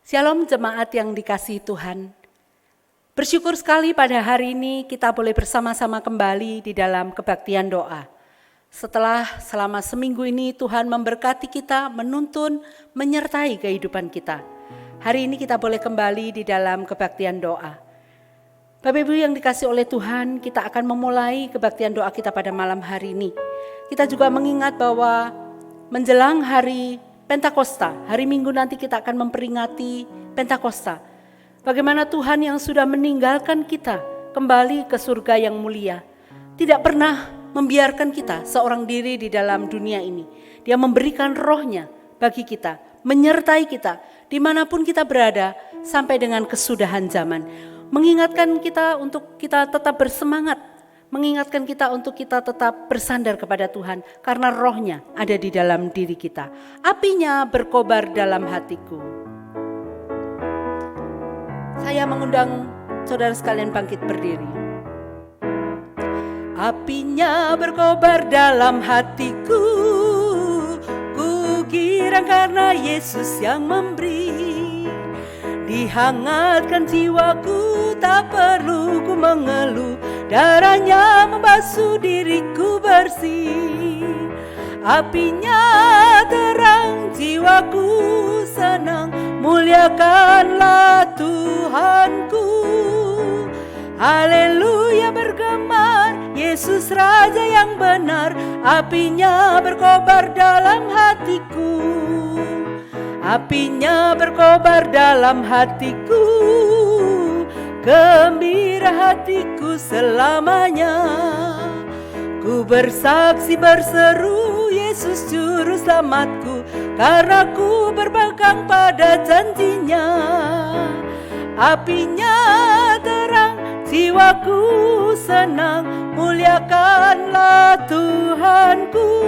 Shalom jemaat yang dikasihi Tuhan. Bersyukur sekali pada hari ini kita boleh bersama-sama kembali di dalam kebaktian doa. Setelah selama seminggu ini Tuhan memberkati kita, menuntun, menyertai kehidupan kita. Hari ini kita boleh kembali di dalam kebaktian doa. Bapak Ibu yang dikasihi oleh Tuhan, kita akan memulai kebaktian doa kita pada malam hari ini. Kita juga mengingat bahwa menjelang hari Pentakosta, hari Minggu nanti kita akan memperingati Pentakosta. Bagaimana Tuhan yang sudah meninggalkan kita kembali ke surga yang mulia, tidak pernah membiarkan kita seorang diri di dalam dunia ini. Dia memberikan rohnya bagi kita, menyertai kita dimanapun kita berada sampai dengan kesudahan zaman. Mengingatkan kita untuk kita tetap bersemangat, mengingatkan kita untuk kita tetap bersandar kepada Tuhan karena rohnya ada di dalam diri kita. Apinya berkobar dalam hatiku. Saya mengundang saudara sekalian bangkit berdiri. Apinya berkobar dalam hatiku, ku girang karena Yesus yang memberi. Dihangatkan jiwaku, tak perlu ku mengeluh, darahnya membasuh diriku bersih. Apinya terang, jiwaku senang, muliakanlah Tuhanku. Haleluya bergema, Yesus Raja yang benar, apinya berkobar dalam hatiku. Apinya berkobar dalam hatiku, gembira hatiku selamanya. Ku bersaksi berseru, Yesus juru selamatku, karena ku berpegang pada janjinya. Apinya terang, jiwaku senang, muliakanlah Tuhanku.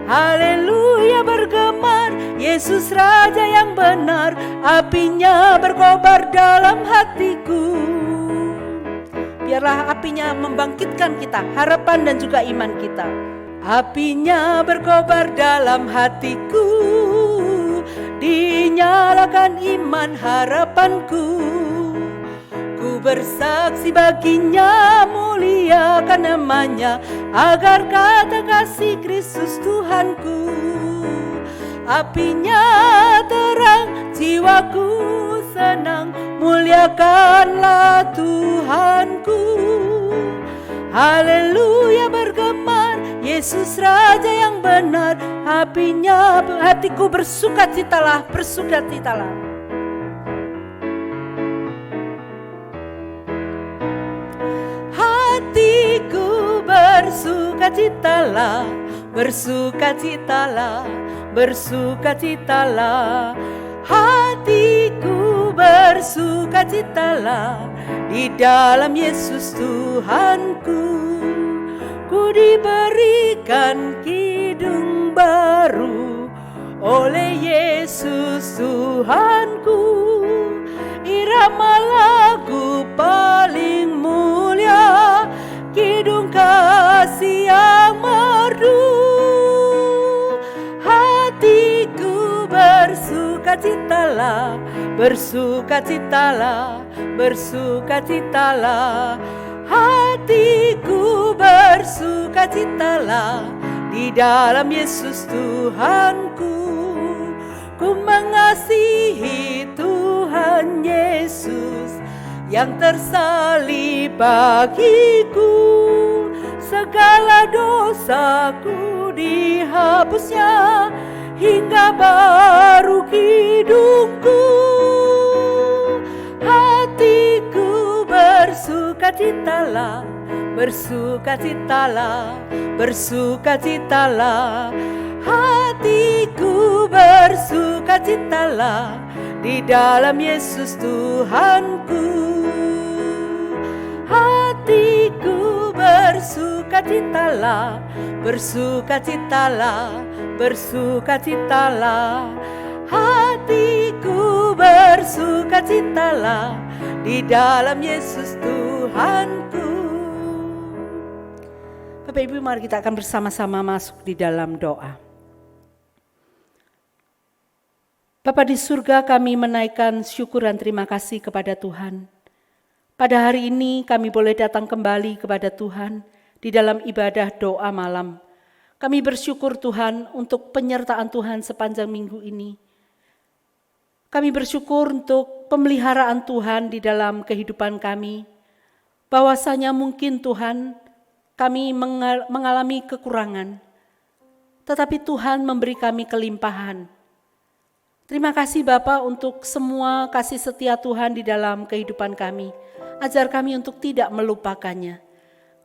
Haleluya bergema, Yesus Raja yang benar, apinya berkobar dalam hatiku. Biarlah apinya membangkitkan kita, harapan dan juga iman kita. Apinya berkobar dalam hatiku, dinyalakan iman harapanku. Ku bersaksi baginya, muliakan namanya, agar kata kasih Kristus Tuhanku. Apinya terang, jiwaku senang, muliakanlah Tuhanku. Haleluya bergema, Yesus Raja yang benar, apinya hatiku bersukacitalah, bersukacitalah. Hatiku bersukacitalah, bersukacitalah, bersukacitalah. Hatiku bersukacitalah di dalam Yesus Tuhanku. Ku diberikan kidung baru oleh Yesus Tuhanku. Irama lagu paling mulia, kidung kasih yang merdu. Hatiku bersukacitalah, bersukacitalah, bersukacitalah. Hatiku bersukacitalah di dalam Yesus Tuhanku. Ku mengasihi Tuhan Yesus yang tersalib bagiku. Segala dosaku dihapusnya, hingga baru hidupku. Hatiku bersukacitalah, bersukacitalah, bersukacitalah. Hatiku bersukacitalah di dalam Yesus Tuhanku. Hatiku bersukacitalah, bersukacitalah, bersukacitalah. Hatiku bersukacitalah di dalam Yesus Tuhanku. Bapak Ibu, mari kita akan bersama-sama masuk di dalam doa. Bapa di surga, kami menaikkan syukur dan terima kasih kepada Tuhan. Pada hari ini kami boleh datang kembali kepada Tuhan di dalam ibadah doa malam. Kami bersyukur Tuhan untuk penyertaan Tuhan sepanjang minggu ini. Kami bersyukur untuk pemeliharaan Tuhan di dalam kehidupan kami. Bahwasanya mungkin Tuhan kami mengalami kekurangan, tetapi Tuhan memberi kami kelimpahan. Terima kasih Bapa untuk semua kasih setia Tuhan di dalam kehidupan kami. Ajar kami untuk tidak melupakannya.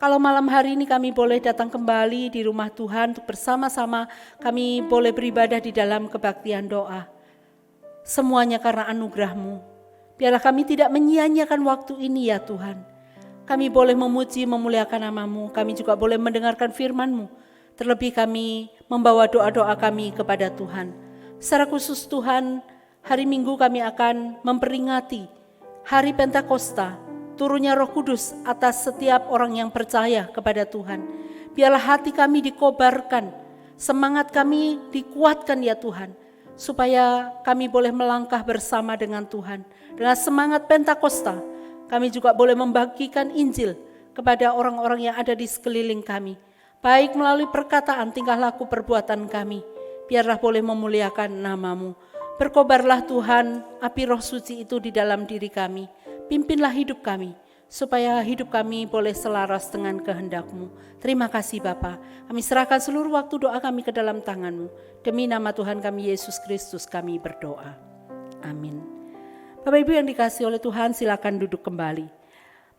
Kalau malam hari ini kami boleh datang kembali di rumah Tuhan untuk bersama-sama kami boleh beribadah di dalam kebaktian doa. Semuanya karena anugerah-Mu. Biarlah kami tidak menyia-nyiakan waktu ini ya Tuhan. Kami boleh memuji, memuliakan nama-Mu. Kami juga boleh mendengarkan firman-Mu. Terlebih kami membawa doa-doa kami kepada Tuhan. Secara khusus Tuhan, hari Minggu kami akan memperingati Hari Pentakosta, turunnya Roh Kudus atas setiap orang yang percaya kepada Tuhan. Biarlah hati kami dikobarkan, semangat kami dikuatkan ya Tuhan, supaya kami boleh melangkah bersama dengan Tuhan. Dengan semangat Pentakosta, kami juga boleh membagikan Injil kepada orang-orang yang ada di sekeliling kami, baik melalui perkataan, tingkah laku, perbuatan kami. Biarlah boleh memuliakan nama-Mu. Berkobarlah Tuhan, api Roh Suci itu di dalam diri kami. Pimpinlah hidup kami, supaya hidup kami boleh selaras dengan kehendak-Mu. Terima kasih Bapa. Kami serahkan seluruh waktu doa kami ke dalam tangan-Mu. Demi nama Tuhan kami Yesus Kristus kami berdoa. Amin. Bapak Ibu yang dikasihi oleh Tuhan, silakan duduk kembali.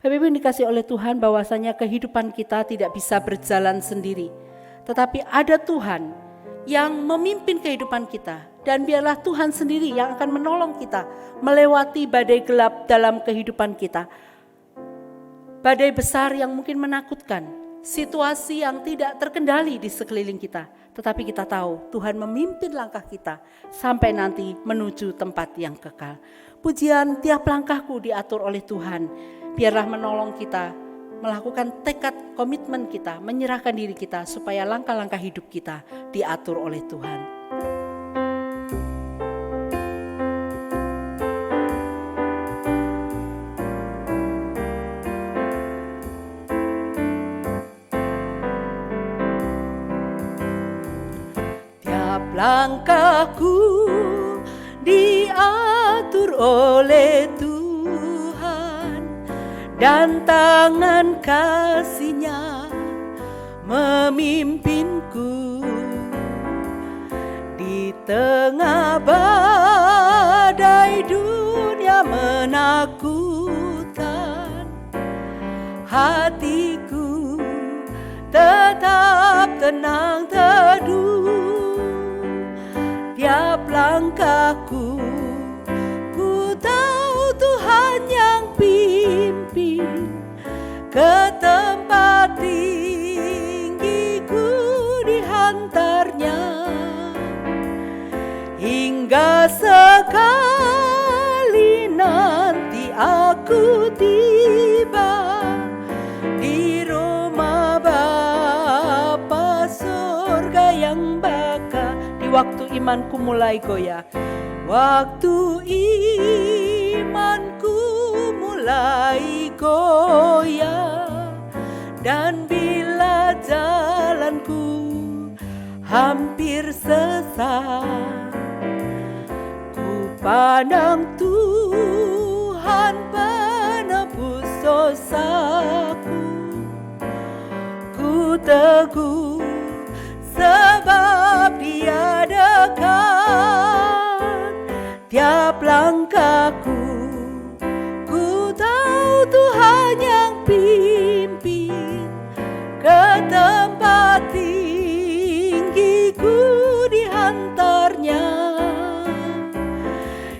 Bapak Ibu yang dikasihi oleh Tuhan, bahwasanya kehidupan kita tidak bisa berjalan sendiri. Tetapi ada Tuhan yang memimpin kehidupan kita, dan biarlah Tuhan sendiri yang akan menolong kita melewati badai gelap dalam kehidupan kita. Badai besar yang mungkin menakutkan, situasi yang tidak terkendali di sekeliling kita, tetapi kita tahu Tuhan memimpin langkah kita sampai nanti menuju tempat yang kekal. Pujian tiap langkahku diatur oleh Tuhan, biarlah menolong kita melakukan tekad komitmen kita, menyerahkan diri kita supaya langkah-langkah hidup kita diatur oleh Tuhan. Tiap langkahku diatur oleh Tuhan, dan tangan kasih-Nya memimpinku di tengah badai dunia menakutkan. Hatiku tetap tenang teduh, tiap langkahku ku tahu Tuhan yang pimpin ke tempat tinggiku dihantarnya, hingga sekali nanti aku tiba di rumah Bapa surga yang baka. Di waktu imanku mulai goyah, waktu imanku mulai goyah, dan bila jalanku hampir sesat, ku pandang Tuhan penebus dosaku. Ku teguh sebab Dia dekat, tiap langkahku ku tahu Tuhan yang pimpin ke tempat tinggiku dihantarnya,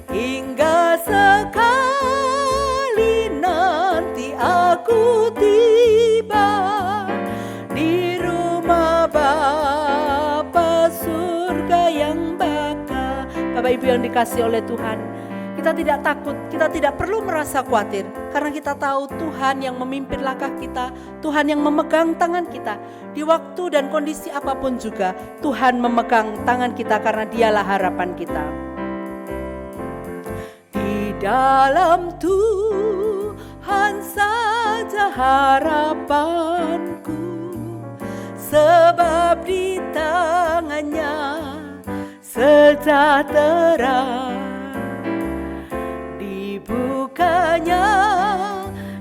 hingga sekali nanti aku tiba di rumah Bapa surga yang baka. Bapak Ibu yang dikasihi oleh Tuhan, kita tidak takut, kita tidak perlu merasa khawatir, karena kita tahu Tuhan yang memimpin langkah kita, Tuhan yang memegang tangan kita. Di waktu dan kondisi apapun juga, Tuhan memegang tangan kita karena Dialah harapan kita. dalam Tuhan saja harapanku, sebab di tangannya sejahtera. Dibukanya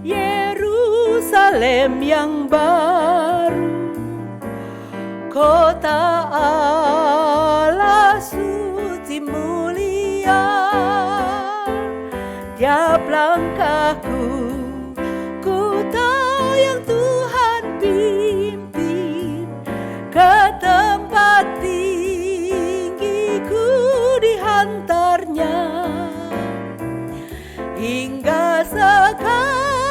Yerusalem yang baru, kota Allah suci mulia. Tiap langkahku ku tahu yang Tuhan pimpin, ke tempat tinggiku dihantarnya, hingga sekali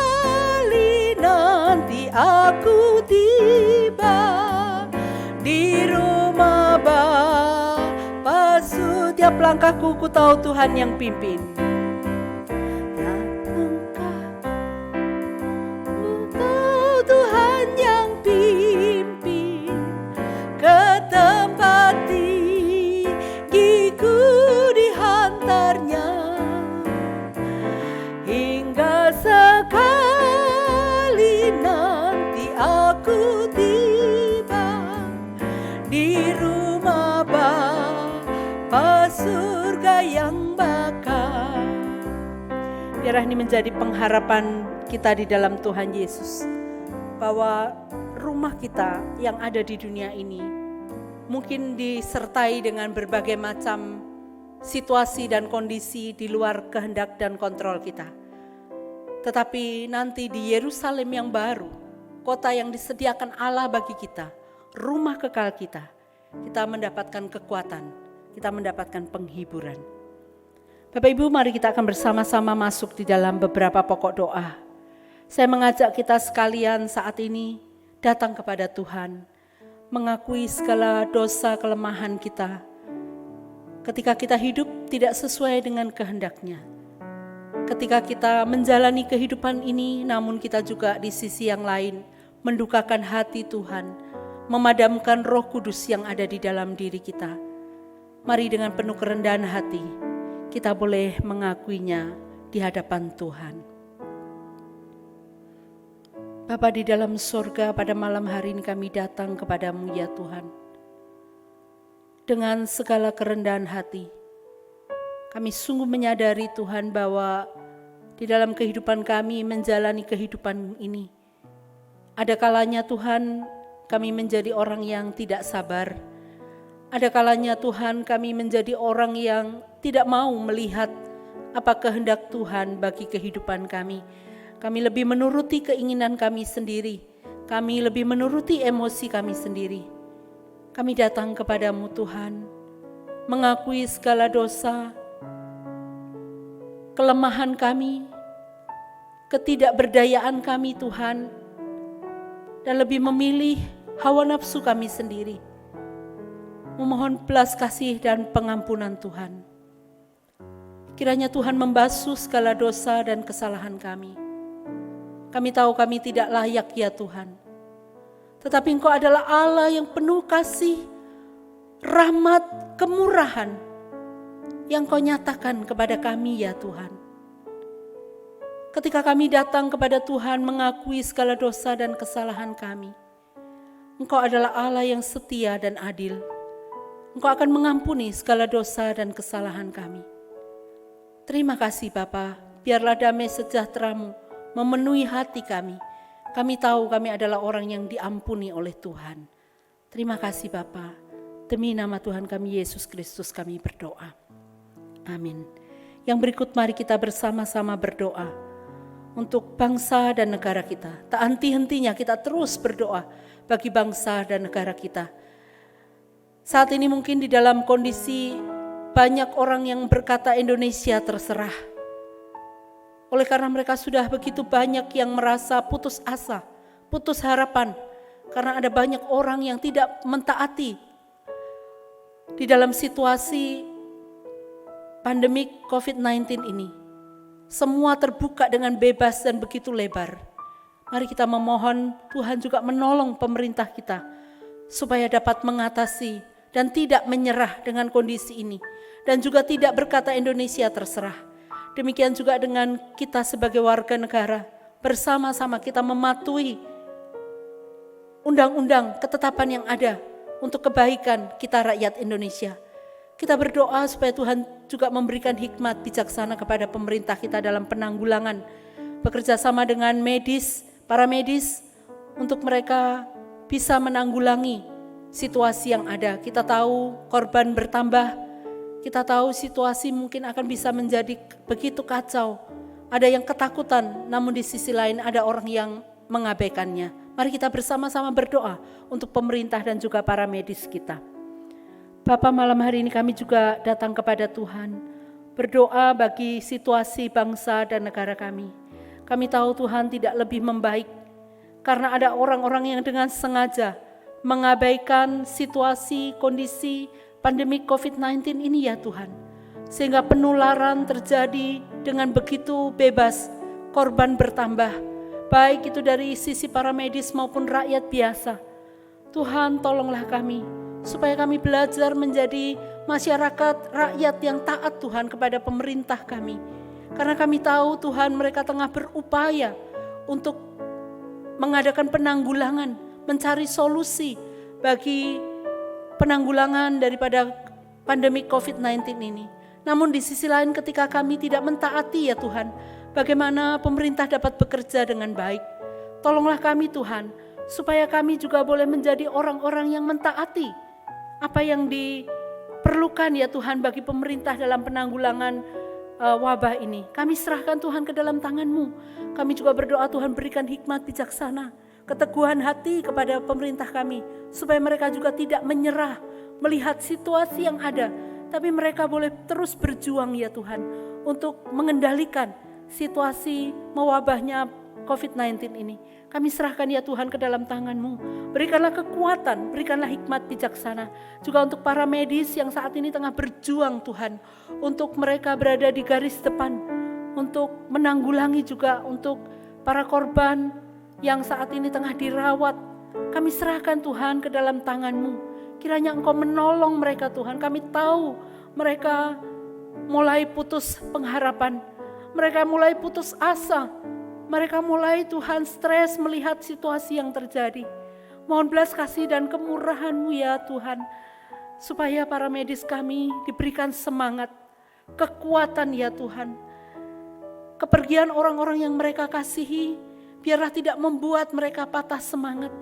nanti aku tiba di rumah Bapa. Setiap langkahku ku tahu Tuhan yang pimpin. Sekali nanti aku tiba di rumah Bapa surga yang bakal. Biarlah ini menjadi pengharapan kita di dalam Tuhan Yesus, bahwa rumah kita yang ada di dunia ini mungkin disertai dengan berbagai macam situasi dan kondisi di luar kehendak dan kontrol kita. Tetapi nanti di Yerusalem yang baru, kota yang disediakan Allah bagi kita, rumah kekal kita, kita mendapatkan kekuatan, kita mendapatkan penghiburan. Bapak Ibu, mari kita akan bersama-sama masuk di dalam beberapa pokok doa. Saya mengajak kita sekalian saat ini datang kepada Tuhan, mengakui segala dosa kelemahan kita. Ketika kita hidup tidak sesuai dengan kehendak-Nya. Ketika kita menjalani kehidupan ini, namun kita juga di sisi yang lain mendukakan hati Tuhan, memadamkan Roh Kudus yang ada di dalam diri kita. Mari dengan penuh kerendahan hati, kita boleh mengakuinya di hadapan Tuhan. Bapa di dalam surga, pada malam hari ini kami datang kepadamu ya Tuhan. Dengan segala kerendahan hati, kami sungguh menyadari Tuhan bahwa di dalam kehidupan kami menjalani kehidupan ini, ada kalanya Tuhan kami menjadi orang yang tidak sabar. Ada kalanya Tuhan kami menjadi orang yang tidak mau melihat apa kehendak Tuhan bagi kehidupan kami. Kami lebih menuruti keinginan kami sendiri. Kami lebih menuruti emosi kami sendiri. Kami datang kepadamu Tuhan, mengakui segala dosa, kelemahan kami, ketidakberdayaan kami Tuhan, dan lebih memilih hawa nafsu kami sendiri. Memohon belas kasih dan pengampunan Tuhan. Kiranya Tuhan membasuh segala dosa dan kesalahan kami. Kami tahu kami tidak layak ya Tuhan. Tetapi Engkau adalah Allah yang penuh kasih, rahmat, kemurahan yang Kau nyatakan kepada kami ya Tuhan. Ketika kami datang kepada Tuhan mengakui segala dosa dan kesalahan kami, Engkau adalah Allah yang setia dan adil. Engkau akan mengampuni segala dosa dan kesalahan kami. Terima kasih Bapa, biarlah damai sejahtera-Mu memenuhi hati kami. Kami tahu kami adalah orang yang diampuni oleh Tuhan. Terima kasih Bapa, demi nama Tuhan kami Yesus Kristus kami berdoa. Amin. Yang berikut mari kita bersama-sama berdoa untuk bangsa dan negara kita. Tak henti-hentinya kita terus berdoa bagi bangsa dan negara kita. Saat ini mungkin di dalam kondisi banyak orang yang berkata Indonesia terserah. Oleh karena mereka sudah begitu banyak yang merasa putus asa, putus harapan. Karena ada banyak orang yang tidak mentaati di dalam situasi pandemik COVID-19 ini. Semua terbuka dengan bebas dan begitu lebar. Mari kita memohon Tuhan juga menolong pemerintah kita supaya dapat mengatasi dan tidak menyerah dengan kondisi ini. Dan juga tidak berkata Indonesia terserah. Demikian juga dengan kita sebagai warga negara, bersama-sama kita mematuhi undang-undang ketetapan yang ada untuk kebaikan kita rakyat Indonesia. Kita berdoa supaya Tuhan juga memberikan hikmat bijaksana kepada pemerintah kita dalam penanggulangan, bekerja sama dengan medis, para medis, untuk mereka bisa menanggulangi situasi yang ada. Kita tahu korban bertambah, kita tahu situasi mungkin akan bisa menjadi begitu kacau. Ada yang ketakutan, namun di sisi lain ada orang yang mengabaikannya. Mari kita bersama-sama berdoa untuk pemerintah dan juga para medis kita. Bapa, malam hari ini kami juga datang kepada Tuhan, berdoa bagi situasi bangsa dan negara kami. Kami tahu Tuhan tidak lebih membaik, karena ada orang-orang yang dengan sengaja mengabaikan situasi, kondisi pandemi COVID-19 ini ya Tuhan. Sehingga penularan terjadi dengan begitu bebas, korban bertambah, baik itu dari sisi para medis maupun rakyat biasa. Tuhan, tolonglah kami, supaya kami belajar menjadi masyarakat rakyat yang taat Tuhan kepada pemerintah kami. Karena kami tahu Tuhan mereka tengah berupaya untuk mengadakan penanggulangan, mencari solusi bagi penanggulangan daripada pandemi COVID-19 ini. Namun di sisi lain ketika kami tidak mentaati ya Tuhan, bagaimana pemerintah dapat bekerja dengan baik. Tolonglah kami Tuhan, supaya kami juga boleh menjadi orang-orang yang mentaati apa yang diperlukan ya Tuhan bagi pemerintah dalam penanggulangan wabah ini. Kami serahkan Tuhan ke dalam tangan-Mu. Kami juga berdoa Tuhan berikan hikmat bijaksana, keteguhan hati kepada pemerintah kami, supaya mereka juga tidak menyerah melihat situasi yang ada, tapi mereka boleh terus berjuang ya Tuhan untuk mengendalikan situasi mewabahnya COVID-19 ini. Kami serahkan ya Tuhan ke dalam tangan-Mu. Berikanlah kekuatan, berikanlah hikmat bijaksana. Juga untuk para medis yang saat ini tengah berjuang Tuhan, untuk mereka berada di garis depan, untuk menanggulangi juga untuk para korban yang saat ini tengah dirawat. Kami serahkan Tuhan ke dalam tangan-Mu. Kiranya Engkau menolong mereka Tuhan. Kami tahu mereka mulai putus pengharapan, mereka mulai putus asa. Mereka mulai Tuhan stres melihat situasi yang terjadi. Mohon belas kasih dan kemurahan-Mu ya Tuhan, supaya para medis kami diberikan semangat, kekuatan ya Tuhan. Kepergian orang-orang yang mereka kasihi, biarlah tidak membuat mereka patah semangat,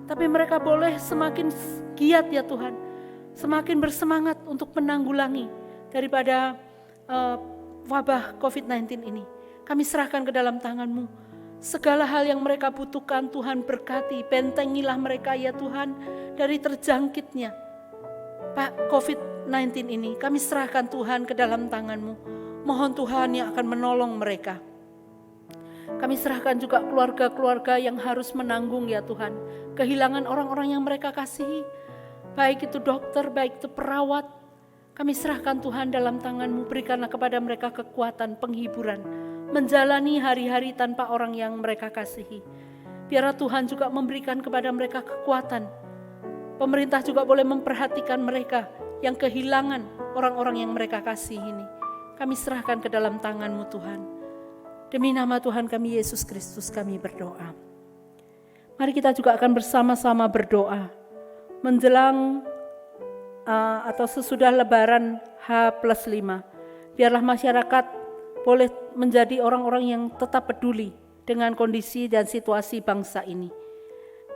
tapi mereka boleh semakin giat ya Tuhan, semakin bersemangat untuk menanggulangi daripada wabah COVID-19 ini. Kami serahkan ke dalam tangan-Mu. Segala hal yang mereka butuhkan Tuhan berkati, bentengilah mereka ya Tuhan dari terjangkitnya Pak COVID-19 ini. Kami serahkan Tuhan ke dalam tangan-Mu. Mohon Tuhan yang akan menolong mereka. Kami serahkan juga keluarga-keluarga yang harus menanggung ya Tuhan, kehilangan orang-orang yang mereka kasihi, baik itu dokter, baik itu perawat. Kami serahkan Tuhan dalam tangan-Mu, berikanlah kepada mereka kekuatan, penghiburan, menjalani hari-hari tanpa orang yang mereka kasihi. Biarlah Tuhan juga memberikan kepada mereka kekuatan. Pemerintah juga boleh memperhatikan mereka yang kehilangan orang-orang yang mereka kasihi ini. Kami serahkan ke dalam tangan-Mu Tuhan. Demi nama Tuhan kami Yesus Kristus kami berdoa. Mari kita juga akan bersama-sama berdoa menjelang atau sesudah Lebaran H+5. Biarlah masyarakat boleh menjadi orang-orang yang tetap peduli dengan kondisi dan situasi bangsa ini.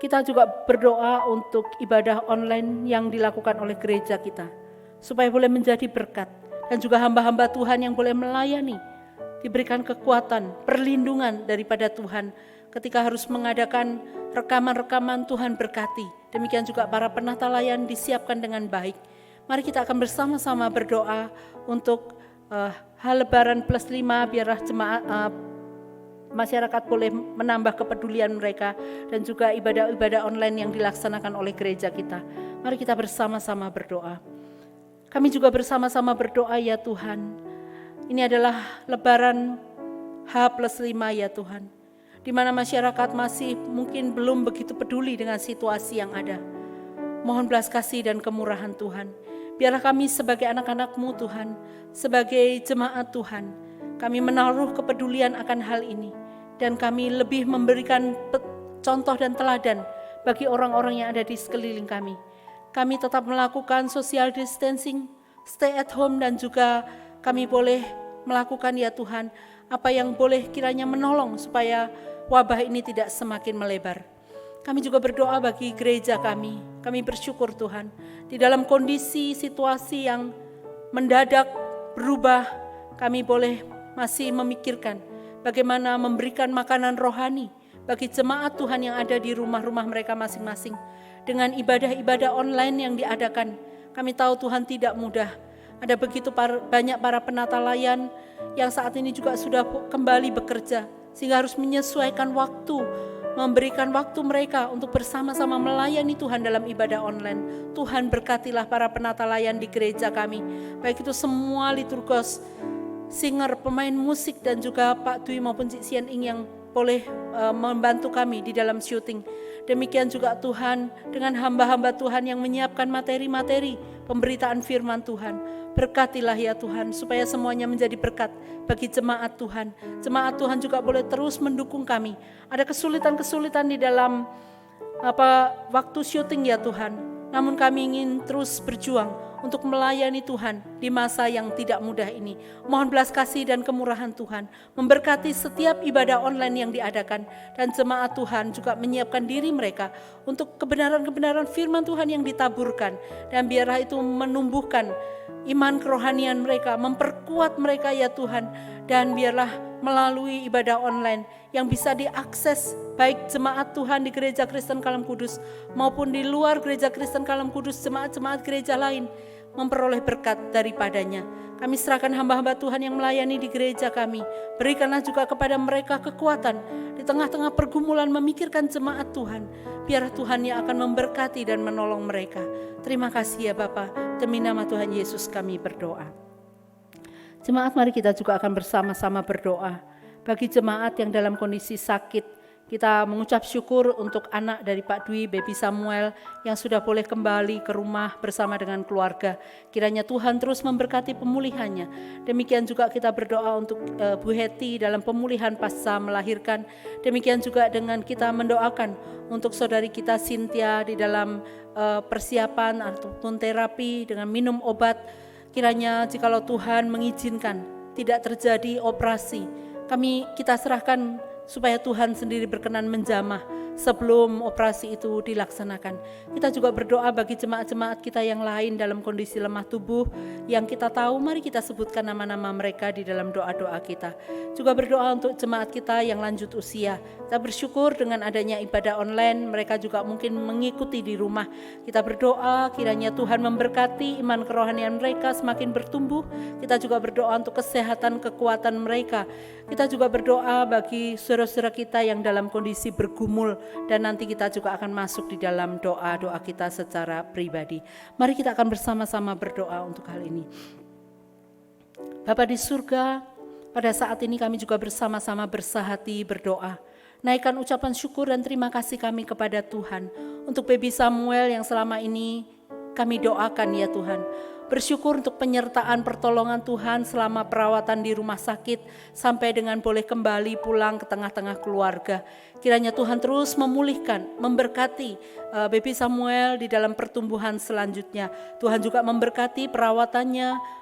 Kita juga berdoa untuk ibadah online yang dilakukan oleh gereja kita, supaya boleh menjadi berkat, dan juga hamba-hamba Tuhan yang boleh melayani, diberikan kekuatan, perlindungan daripada Tuhan ketika harus mengadakan rekaman-rekaman. Tuhan berkati. Demikian juga para penata layan disiapkan dengan baik. Mari kita akan bersama-sama berdoa untuk Lebaran +5, biarlah jemaat masyarakat boleh menambah kepedulian mereka, dan juga ibadah-ibadah online yang dilaksanakan oleh gereja kita. Mari kita bersama-sama berdoa. Kami juga bersama-sama berdoa ya Tuhan. Ini adalah Lebaran H+5 ya Tuhan, di mana masyarakat masih mungkin belum begitu peduli dengan situasi yang ada. Mohon belas kasih dan kemurahan Tuhan. Biarlah kami sebagai anak-anak-Mu Tuhan, sebagai jemaat Tuhan, Kami menaruh kepedulian akan hal ini. Dan kami lebih memberikan contoh dan teladan bagi orang-orang yang ada di sekeliling kami. Kami tetap melakukan social distancing, stay at home, dan juga kami boleh melakukan ya Tuhan, apa yang boleh kiranya menolong supaya wabah ini tidak semakin melebar. Kami juga berdoa bagi gereja kami. Kami bersyukur Tuhan, di dalam kondisi situasi yang mendadak berubah, kami boleh masih memikirkan bagaimana memberikan makanan rohani bagi jemaat Tuhan yang ada di rumah-rumah mereka masing-masing. Dengan ibadah-ibadah online yang diadakan, kami tahu Tuhan tidak mudah. Ada begitu banyak para penata layan yang saat ini juga sudah kembali bekerja, sehingga harus menyesuaikan waktu, memberikan waktu mereka untuk bersama-sama melayani Tuhan dalam ibadah online. Tuhan berkatilah para penata layan di gereja kami, baik itu semua liturgos, singer, pemain musik, dan juga Pak Dwi maupun Cik Sian Ing yang boleh membantu kami di dalam syuting. Demikian juga Tuhan dengan hamba-hamba Tuhan yang menyiapkan materi-materi pemberitaan firman Tuhan. Berkatilah ya Tuhan, supaya semuanya menjadi berkat bagi jemaat Tuhan. Jemaat Tuhan juga boleh terus mendukung kami. Ada kesulitan-kesulitan di dalam waktu syuting ya Tuhan, namun kami ingin terus berjuang untuk melayani Tuhan di masa yang tidak mudah ini. Mohon belas kasih dan kemurahan Tuhan memberkati setiap ibadah online yang diadakan, dan jemaat Tuhan juga menyiapkan diri mereka untuk kebenaran-kebenaran firman Tuhan yang ditaburkan, dan biarlah itu menumbuhkan iman kerohanian mereka, memperkuat mereka ya Tuhan, dan biarlah melalui ibadah online yang bisa diakses baik jemaat Tuhan di Gereja Kristen Kalam Kudus maupun di luar Gereja Kristen Kalam Kudus, jemaat-jemaat gereja lain memperoleh berkat daripadanya. Kami serahkan hamba-hamba Tuhan yang melayani di gereja kami. Berikanlah juga kepada mereka kekuatan di tengah-tengah pergumulan memikirkan jemaat Tuhan. Biar Tuhan yang akan memberkati dan menolong mereka. Terima kasih ya Bapa. Demi nama Tuhan Yesus kami berdoa. Jemaat, mari kita juga akan bersama-sama berdoa bagi jemaat yang dalam kondisi sakit. Kita mengucap syukur untuk anak dari Pak Dwi, Baby Samuel, yang sudah boleh kembali ke rumah bersama dengan keluarga. Kiranya Tuhan terus memberkati pemulihannya. Demikian juga kita berdoa untuk Bu Heti dalam pemulihan pasca melahirkan. Demikian juga dengan kita mendoakan untuk saudari kita Cynthia di dalam persiapan ataupun terapi dengan minum obat. Kiranya jikalau Tuhan mengizinkan tidak terjadi operasi, kita serahkan supaya Tuhan sendiri berkenan menjamah sebelum operasi itu dilaksanakan. Kita juga berdoa bagi jemaat-jemaat kita yang lain dalam kondisi lemah tubuh yang kita tahu, mari kita sebutkan nama-nama mereka di dalam doa-doa kita. Juga berdoa untuk jemaat kita yang lanjut usia. Kita bersyukur dengan adanya ibadah online, mereka juga mungkin mengikuti di rumah. Kita berdoa kiranya Tuhan memberkati iman kerohanian mereka semakin bertumbuh. Kita juga berdoa untuk kesehatan, kekuatan mereka. Kita juga berdoa bagi saudara-saudara kita yang dalam kondisi bergumul, dan nanti kita juga akan masuk di dalam doa-doa kita secara pribadi. Mari kita akan bersama-sama berdoa untuk hal ini. Bapa di surga, pada saat ini kami juga bersama-sama bersahati berdoa. Naikkan ucapan syukur dan terima kasih kami kepada Tuhan untuk Baby Samuel yang selama ini kami doakan ya Tuhan. Bersyukur untuk penyertaan pertolongan Tuhan selama perawatan di rumah sakit sampai dengan boleh kembali pulang ke tengah-tengah keluarga. Kiranya Tuhan terus memulihkan, memberkati Baby Samuel di dalam pertumbuhan selanjutnya. Tuhan juga memberkati perawatannya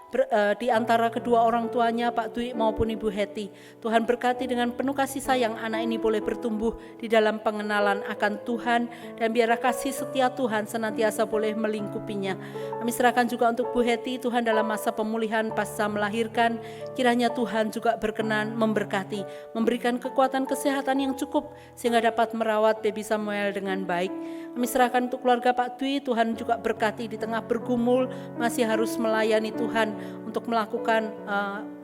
di antara kedua orang tuanya Pak Dwi maupun Ibu Heti. Tuhan berkati dengan penuh kasih sayang anak ini boleh bertumbuh di dalam pengenalan akan Tuhan, dan biarlah kasih setia Tuhan senantiasa boleh melingkupinya. Kami serahkan juga untuk Bu Heti, Tuhan dalam masa pemulihan pasca melahirkan, kiranya Tuhan juga berkenan memberkati, memberikan kekuatan kesehatan yang cukup sehingga dapat merawat Baby Samuel dengan baik. Kami serahkan untuk keluarga Pak Dwi, Tuhan juga berkati di tengah bergumul, masih harus melayani Tuhan untuk melakukan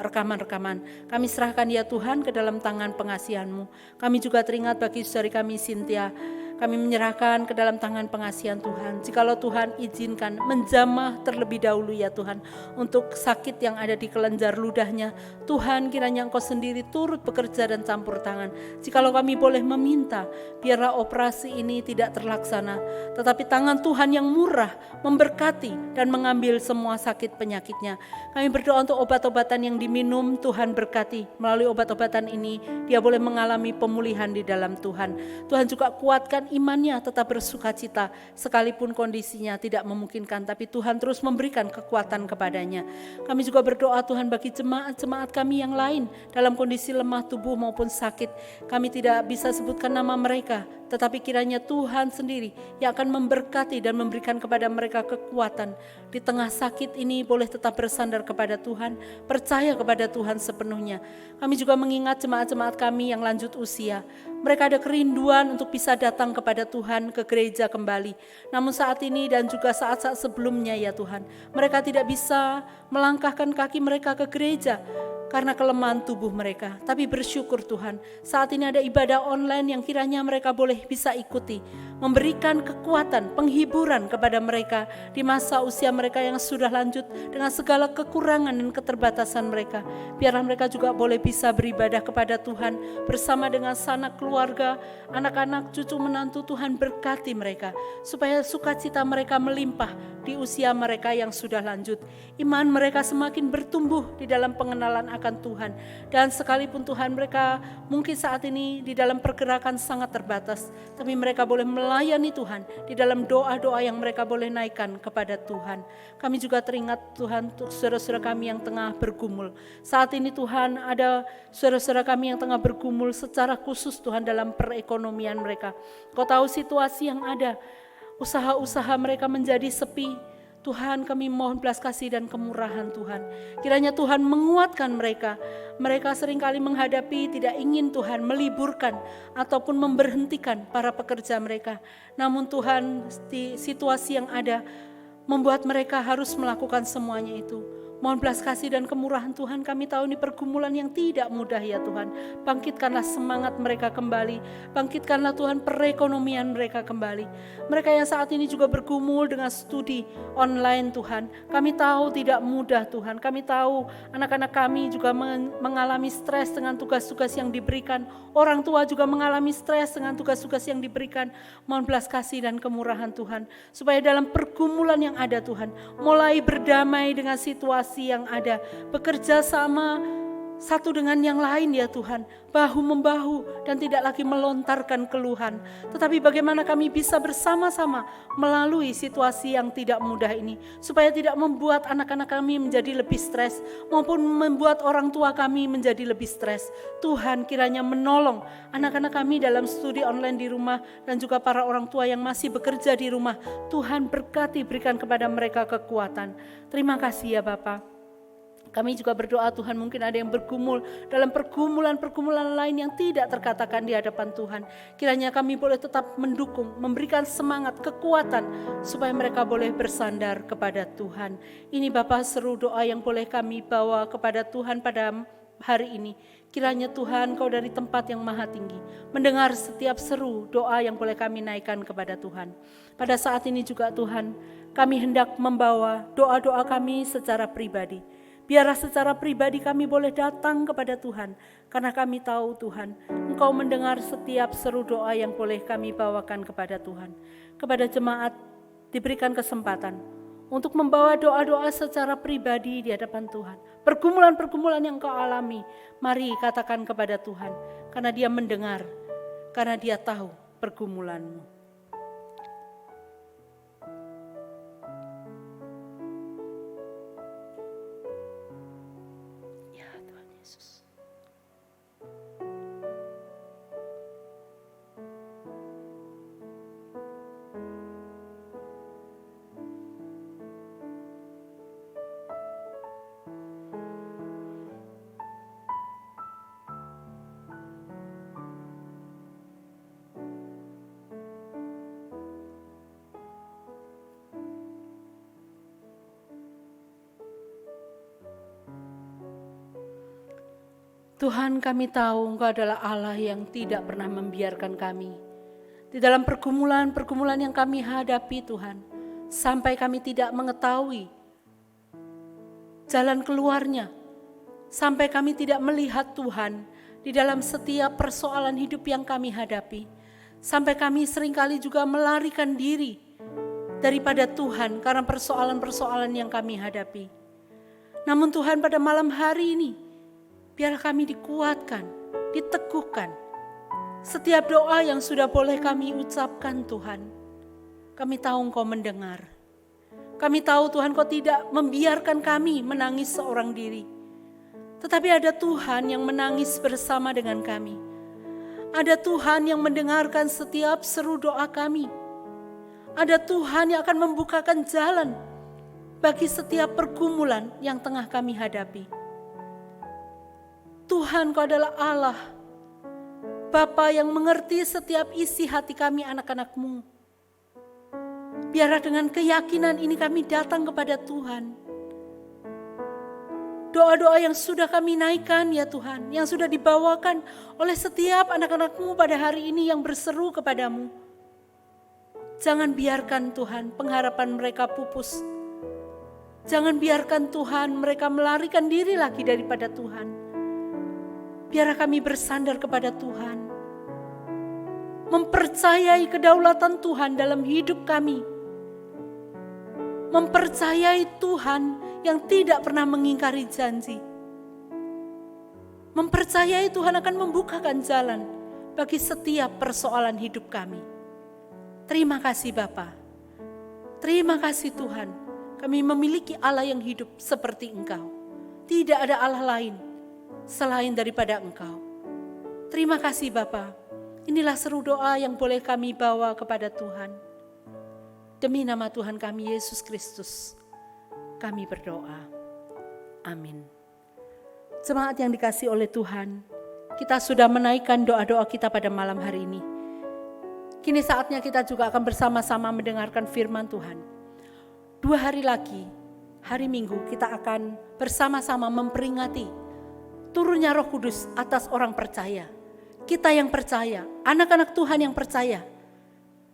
rekaman-rekaman. Kami serahkan ya Tuhan ke dalam tangan pengasihan-Mu. Kami juga teringat bagi saudari kami Cynthia. Kami menyerahkan ke dalam tangan pengasihan Tuhan. Jikalau Tuhan izinkan menjamah terlebih dahulu ya Tuhan, untuk sakit yang ada di kelenjar ludahnya, Tuhan kiranya Engkau sendiri turut bekerja dan campur tangan. Jikalau kami boleh meminta, biarlah operasi ini tidak terlaksana, tetapi tangan Tuhan yang murah memberkati dan mengambil semua sakit penyakitnya. Kami berdoa untuk obat-obatan yang diminum, Tuhan berkati. Melalui obat-obatan ini, dia boleh mengalami pemulihan di dalam Tuhan. Tuhan juga kuatkan imannya, tetap bersukacita sekalipun kondisinya tidak memungkinkan, tapi Tuhan terus memberikan kekuatan kepadanya. Kami juga berdoa Tuhan bagi jemaat-jemaat kami yang lain dalam kondisi lemah tubuh maupun sakit. Kami tidak bisa sebutkan nama mereka, tetapi kiranya Tuhan sendiri yang akan memberkati dan memberikan kepada mereka kekuatan. Di tengah sakit ini boleh tetap bersandar kepada Tuhan, percaya kepada Tuhan sepenuhnya. Kami juga mengingat jemaat-jemaat kami yang lanjut usia. Mereka ada kerinduan untuk bisa datang kepada Tuhan, ke gereja kembali. Namun saat ini dan juga saat-saat sebelumnya ya Tuhan, mereka tidak bisa melangkahkan kaki mereka ke gereja karena kelemahan tubuh mereka. Tapi bersyukur Tuhan, saat ini ada ibadah online yang kiranya mereka boleh bisa ikuti, memberikan kekuatan, penghiburan kepada mereka di masa usia mereka yang sudah lanjut dengan segala kekurangan dan keterbatasan mereka. Biarlah mereka juga boleh bisa beribadah kepada Tuhan bersama dengan sanak keluarga, anak-anak, cucu menantu. Tuhan berkati mereka supaya sukacita mereka melimpah di usia mereka yang sudah lanjut. Iman mereka semakin bertumbuh di dalam pengenalan akan Tuhan. Dan sekalipun Tuhan mereka mungkin saat ini di dalam pergerakan sangat terbatas, tapi mereka boleh melayani Tuhan di dalam doa-doa yang mereka boleh naikkan kepada Tuhan. Kami juga teringat Tuhan untuk saudara-saudara kami yang tengah bergumul. Saat ini Tuhan ada saudara-saudara kami yang tengah bergumul secara khusus Tuhan dalam perekonomian mereka. Kau tahu situasi yang ada, usaha-usaha mereka menjadi sepi. Tuhan, kami mohon belas kasih dan kemurahan Tuhan. Kiranya Tuhan menguatkan mereka. Mereka seringkali menghadapi tidak ingin Tuhan meliburkan ataupun memberhentikan para pekerja mereka. Namun Tuhan, di situasi yang ada membuat mereka harus melakukan semuanya itu. Mohon belas kasih dan kemurahan Tuhan, kami tahu ini pergumulan yang tidak mudah ya Tuhan. Bangkitkanlah semangat mereka kembali, bangkitkanlah Tuhan perekonomian mereka kembali. Mereka yang saat ini juga bergumul dengan studi online Tuhan, kami tahu tidak mudah Tuhan. Kami tahu anak-anak kami juga mengalami stres dengan tugas-tugas yang diberikan. Orang tua juga mengalami stres dengan tugas-tugas yang diberikan. Mohon belas kasih dan kemurahan Tuhan, supaya dalam pergumulan yang ada Tuhan, mulai berdamai dengan situasi yang ada, bekerja sama satu dengan yang lain ya Tuhan, bahu-membahu dan tidak lagi melontarkan keluhan. Tetapi bagaimana kami bisa bersama-sama melalui situasi yang tidak mudah ini, supaya tidak membuat anak-anak kami menjadi lebih stres, maupun membuat orang tua kami menjadi lebih stres. Tuhan kiranya menolong anak-anak kami dalam studi online di rumah, dan juga para orang tua yang masih bekerja di rumah. Tuhan berkati, berikan kepada mereka kekuatan. Terima kasih ya Bapa. Kami juga berdoa Tuhan, mungkin ada yang bergumul dalam pergumulan-pergumulan lain yang tidak terkatakan di hadapan Tuhan. Kiranya kami boleh tetap mendukung, memberikan semangat, kekuatan, supaya mereka boleh bersandar kepada Tuhan. Ini Bapa seru doa yang boleh kami bawa kepada Tuhan pada hari ini. Kiranya Tuhan Kau dari tempat yang maha tinggi mendengar setiap seru doa yang boleh kami naikkan kepada Tuhan. Pada saat ini juga Tuhan, kami hendak membawa doa-doa kami secara pribadi. Biarlah secara pribadi kami boleh datang kepada Tuhan, karena kami tahu Tuhan, Engkau mendengar setiap seru doa yang boleh kami bawakan kepada Tuhan. Kepada jemaat diberikan kesempatan untuk membawa doa-doa secara pribadi di hadapan Tuhan. Pergumulan-pergumulan yang Engkau alami, mari katakan kepada Tuhan, karena Dia mendengar, karena Dia tahu pergumulanmu. Tuhan, kami tahu Engkau adalah Allah yang tidak pernah membiarkan kami, di dalam pergumulan-pergumulan yang kami hadapi Tuhan, sampai kami tidak mengetahui jalan keluarnya, sampai kami tidak melihat Tuhan di dalam setiap persoalan hidup yang kami hadapi, sampai kami seringkali juga melarikan diri daripada Tuhan karena persoalan-persoalan yang kami hadapi. Namun Tuhan, pada malam hari ini, biar kami dikuatkan, diteguhkan. Setiap doa yang sudah boleh kami ucapkan Tuhan, kami tahu Engkau mendengar. Kami tahu Tuhan, Kau tidak membiarkan kami menangis seorang diri. Tetapi ada Tuhan yang menangis bersama dengan kami. Ada Tuhan yang mendengarkan setiap seru doa kami. Ada Tuhan yang akan membukakan jalan bagi setiap pergumulan yang tengah kami hadapi. Tuhan, Kau adalah Allah, Bapa yang mengerti setiap isi hati kami anak-anak-Mu. Biarlah dengan keyakinan ini kami datang kepada Tuhan. Doa-doa yang sudah kami naikkan ya Tuhan, yang sudah dibawakan oleh setiap anak-anak-Mu pada hari ini yang berseru kepadamu. Jangan biarkan Tuhan pengharapan mereka pupus. Jangan biarkan Tuhan mereka melarikan diri lagi daripada Tuhan. Biarlah kami bersandar kepada Tuhan, mempercayai kedaulatan Tuhan dalam hidup kami, mempercayai Tuhan yang tidak pernah mengingkari janji, mempercayai Tuhan akan membukakan jalan bagi setiap persoalan hidup kami. Terima kasih Bapa, terima kasih Tuhan, kami memiliki Allah yang hidup seperti Engkau. Tidak ada Allah lain selain daripada Engkau. Terima kasih Bapa. Inilah seru doa yang boleh kami bawa kepada Tuhan. Demi nama Tuhan kami Yesus Kristus, kami berdoa. Amin. Jemaat yang dikasihi oleh Tuhan, kita sudah menaikkan doa-doa kita pada malam hari ini. Kini saatnya kita juga akan bersama-sama mendengarkan firman Tuhan. 2 hari lagi, hari Minggu, kita akan bersama-sama memperingati turunnya Roh Kudus atas orang percaya. Kita yang percaya, anak-anak Tuhan yang percaya.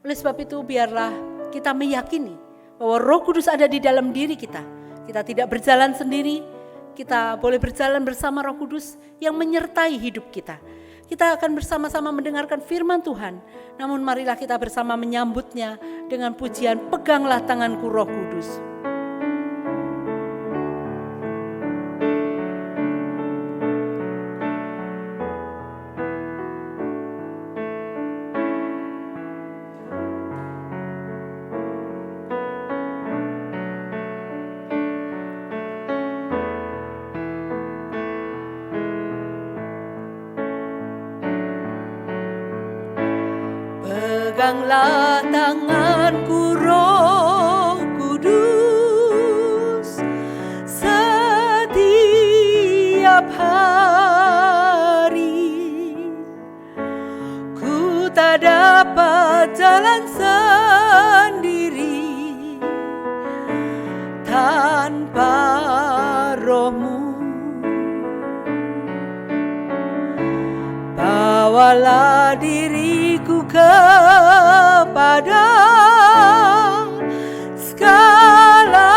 Oleh sebab itu biarlah kita meyakini bahwa Roh Kudus ada di dalam diri kita. Kita tidak berjalan sendiri, kita boleh berjalan bersama Roh Kudus yang menyertai hidup kita. Kita akan bersama-sama mendengarkan firman Tuhan. Namun marilah kita bersama menyambutnya dengan pujian Peganglah Tanganku Roh Kudus. Peganglah tanganku Roh Kudus setiap hari. Ku tak dapat jalan sendiri tanpa Roh-Mu. Bawalah diriku kepada segala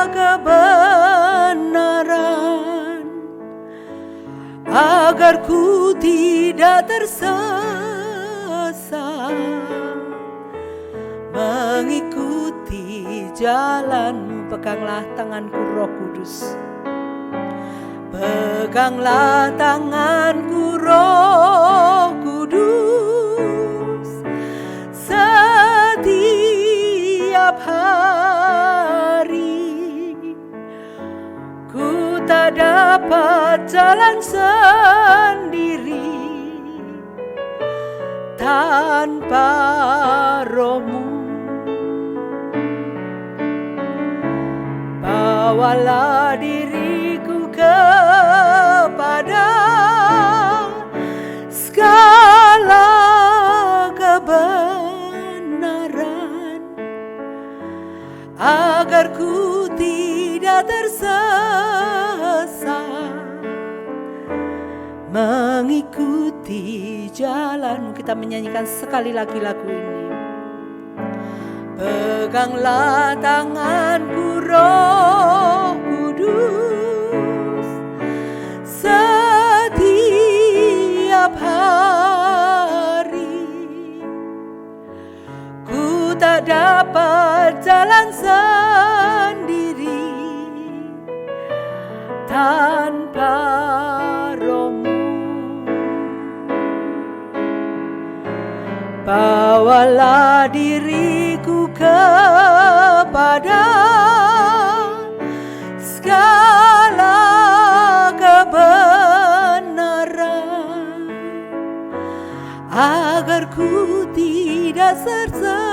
kebenaran, agar ku tidak tersesat mengikuti jalan-Mu. Peganglah tanganku Roh Kudus. Peganglah tanganku Roh Kudus setiap hari. Ku tak dapat jalan sendiri tanpa Roh-Mu. Bawalah diriku kepada segala kebenaran, agar ku tidak tersesat mengikuti jalanmu. Kita menyanyikan sekali lagi lagu ini. Peganglah tanganku Roh Kudus setiap hari. Ku tak dapat jalan sendiri tanpa Roh-Mu. Bawalah diriku kepada segala kebenaran, agar ku tidak tersesat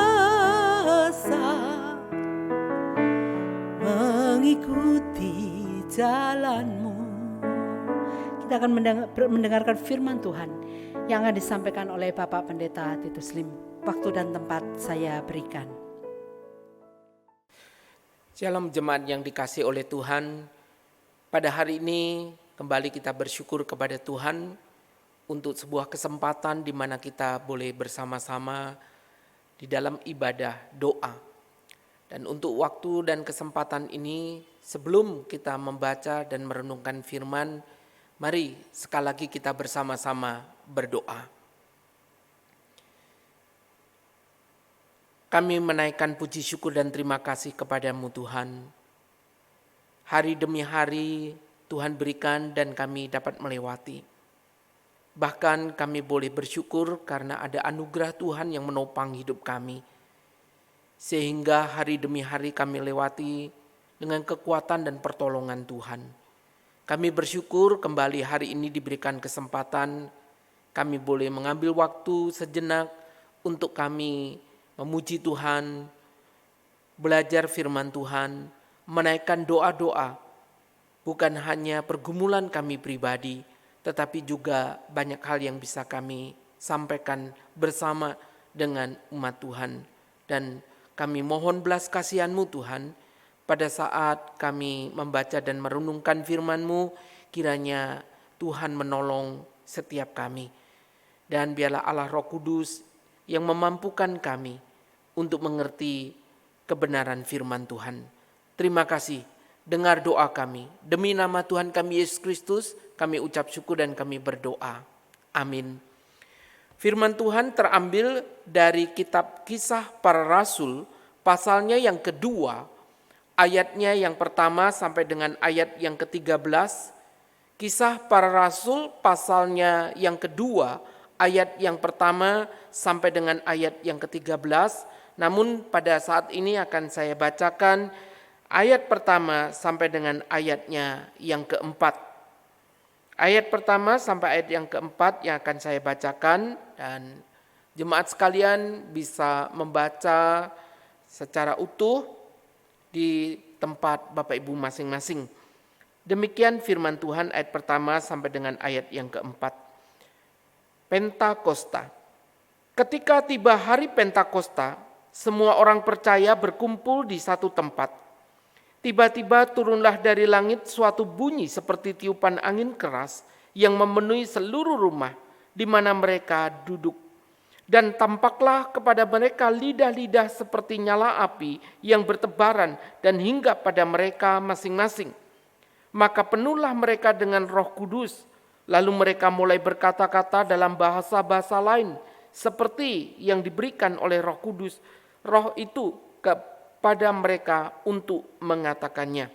mengikuti jalan-Mu. Kita akan mendengarkan firman Tuhan yang akan disampaikan oleh Bapak Pendeta Titus Lim. Waktu dan tempat saya berikan. Shalom jemaat yang dikasihi oleh Tuhan. Pada hari ini kembali kita bersyukur kepada Tuhan untuk sebuah kesempatan di mana kita boleh bersama-sama di dalam ibadah doa. Dan untuk waktu dan kesempatan ini, sebelum kita membaca dan merenungkan firman, mari sekali lagi kita bersama-sama berdoa. Kami menaikkan puji syukur dan terima kasih kepadamu Tuhan. Hari demi hari Tuhan berikan dan kami dapat melewati. Bahkan kami boleh bersyukur karena ada anugerah Tuhan yang menopang hidup kami. Sehingga hari demi hari kami lewati dengan kekuatan dan pertolongan Tuhan. Kami bersyukur kembali hari ini diberikan kesempatan, kami boleh mengambil waktu sejenak untuk kami memuji Tuhan, belajar firman Tuhan, menaikkan doa-doa, bukan hanya pergumulan kami pribadi, tetapi juga banyak hal yang bisa kami sampaikan bersama dengan umat Tuhan. Dan kami mohon belas kasihan-Mu Tuhan, pada saat kami membaca dan merenungkan firman-Mu, kiranya Tuhan menolong setiap kami. Dan biarlah Allah Roh Kudus yang memampukan kami untuk mengerti kebenaran firman Tuhan. Terima kasih, dengar doa kami. Demi nama Tuhan kami Yesus Kristus, kami ucap syukur dan kami berdoa. Amin. Firman Tuhan terambil dari kitab Kisah Para Rasul, pasalnya yang kedua, ayatnya yang pertama sampai dengan ayat yang ke-13. Kisah Para Rasul pasalnya yang kedua, ayat yang pertama sampai dengan ayat yang ke-13. Namun pada saat ini akan saya bacakan ayat pertama sampai dengan ayatnya yang keempat. Ayat pertama sampai ayat yang keempat yang akan saya bacakan, dan jemaat sekalian bisa membaca secara utuh di tempat Bapak Ibu masing-masing. Demikian firman Tuhan ayat pertama sampai dengan ayat yang keempat. Pentakosta. Ketika tiba hari Pentakosta, semua orang percaya berkumpul di satu tempat. Tiba-tiba turunlah dari langit suatu bunyi seperti tiupan angin keras yang memenuhi seluruh rumah di mana mereka duduk. Dan tampaklah kepada mereka lidah-lidah seperti nyala api yang bertebaran dan hinggap pada mereka masing-masing. Maka penuhlah mereka dengan Roh Kudus. Lalu mereka mulai berkata-kata dalam bahasa-bahasa lain seperti yang diberikan oleh Roh Kudus. Roh itu kepada mereka untuk mengatakannya.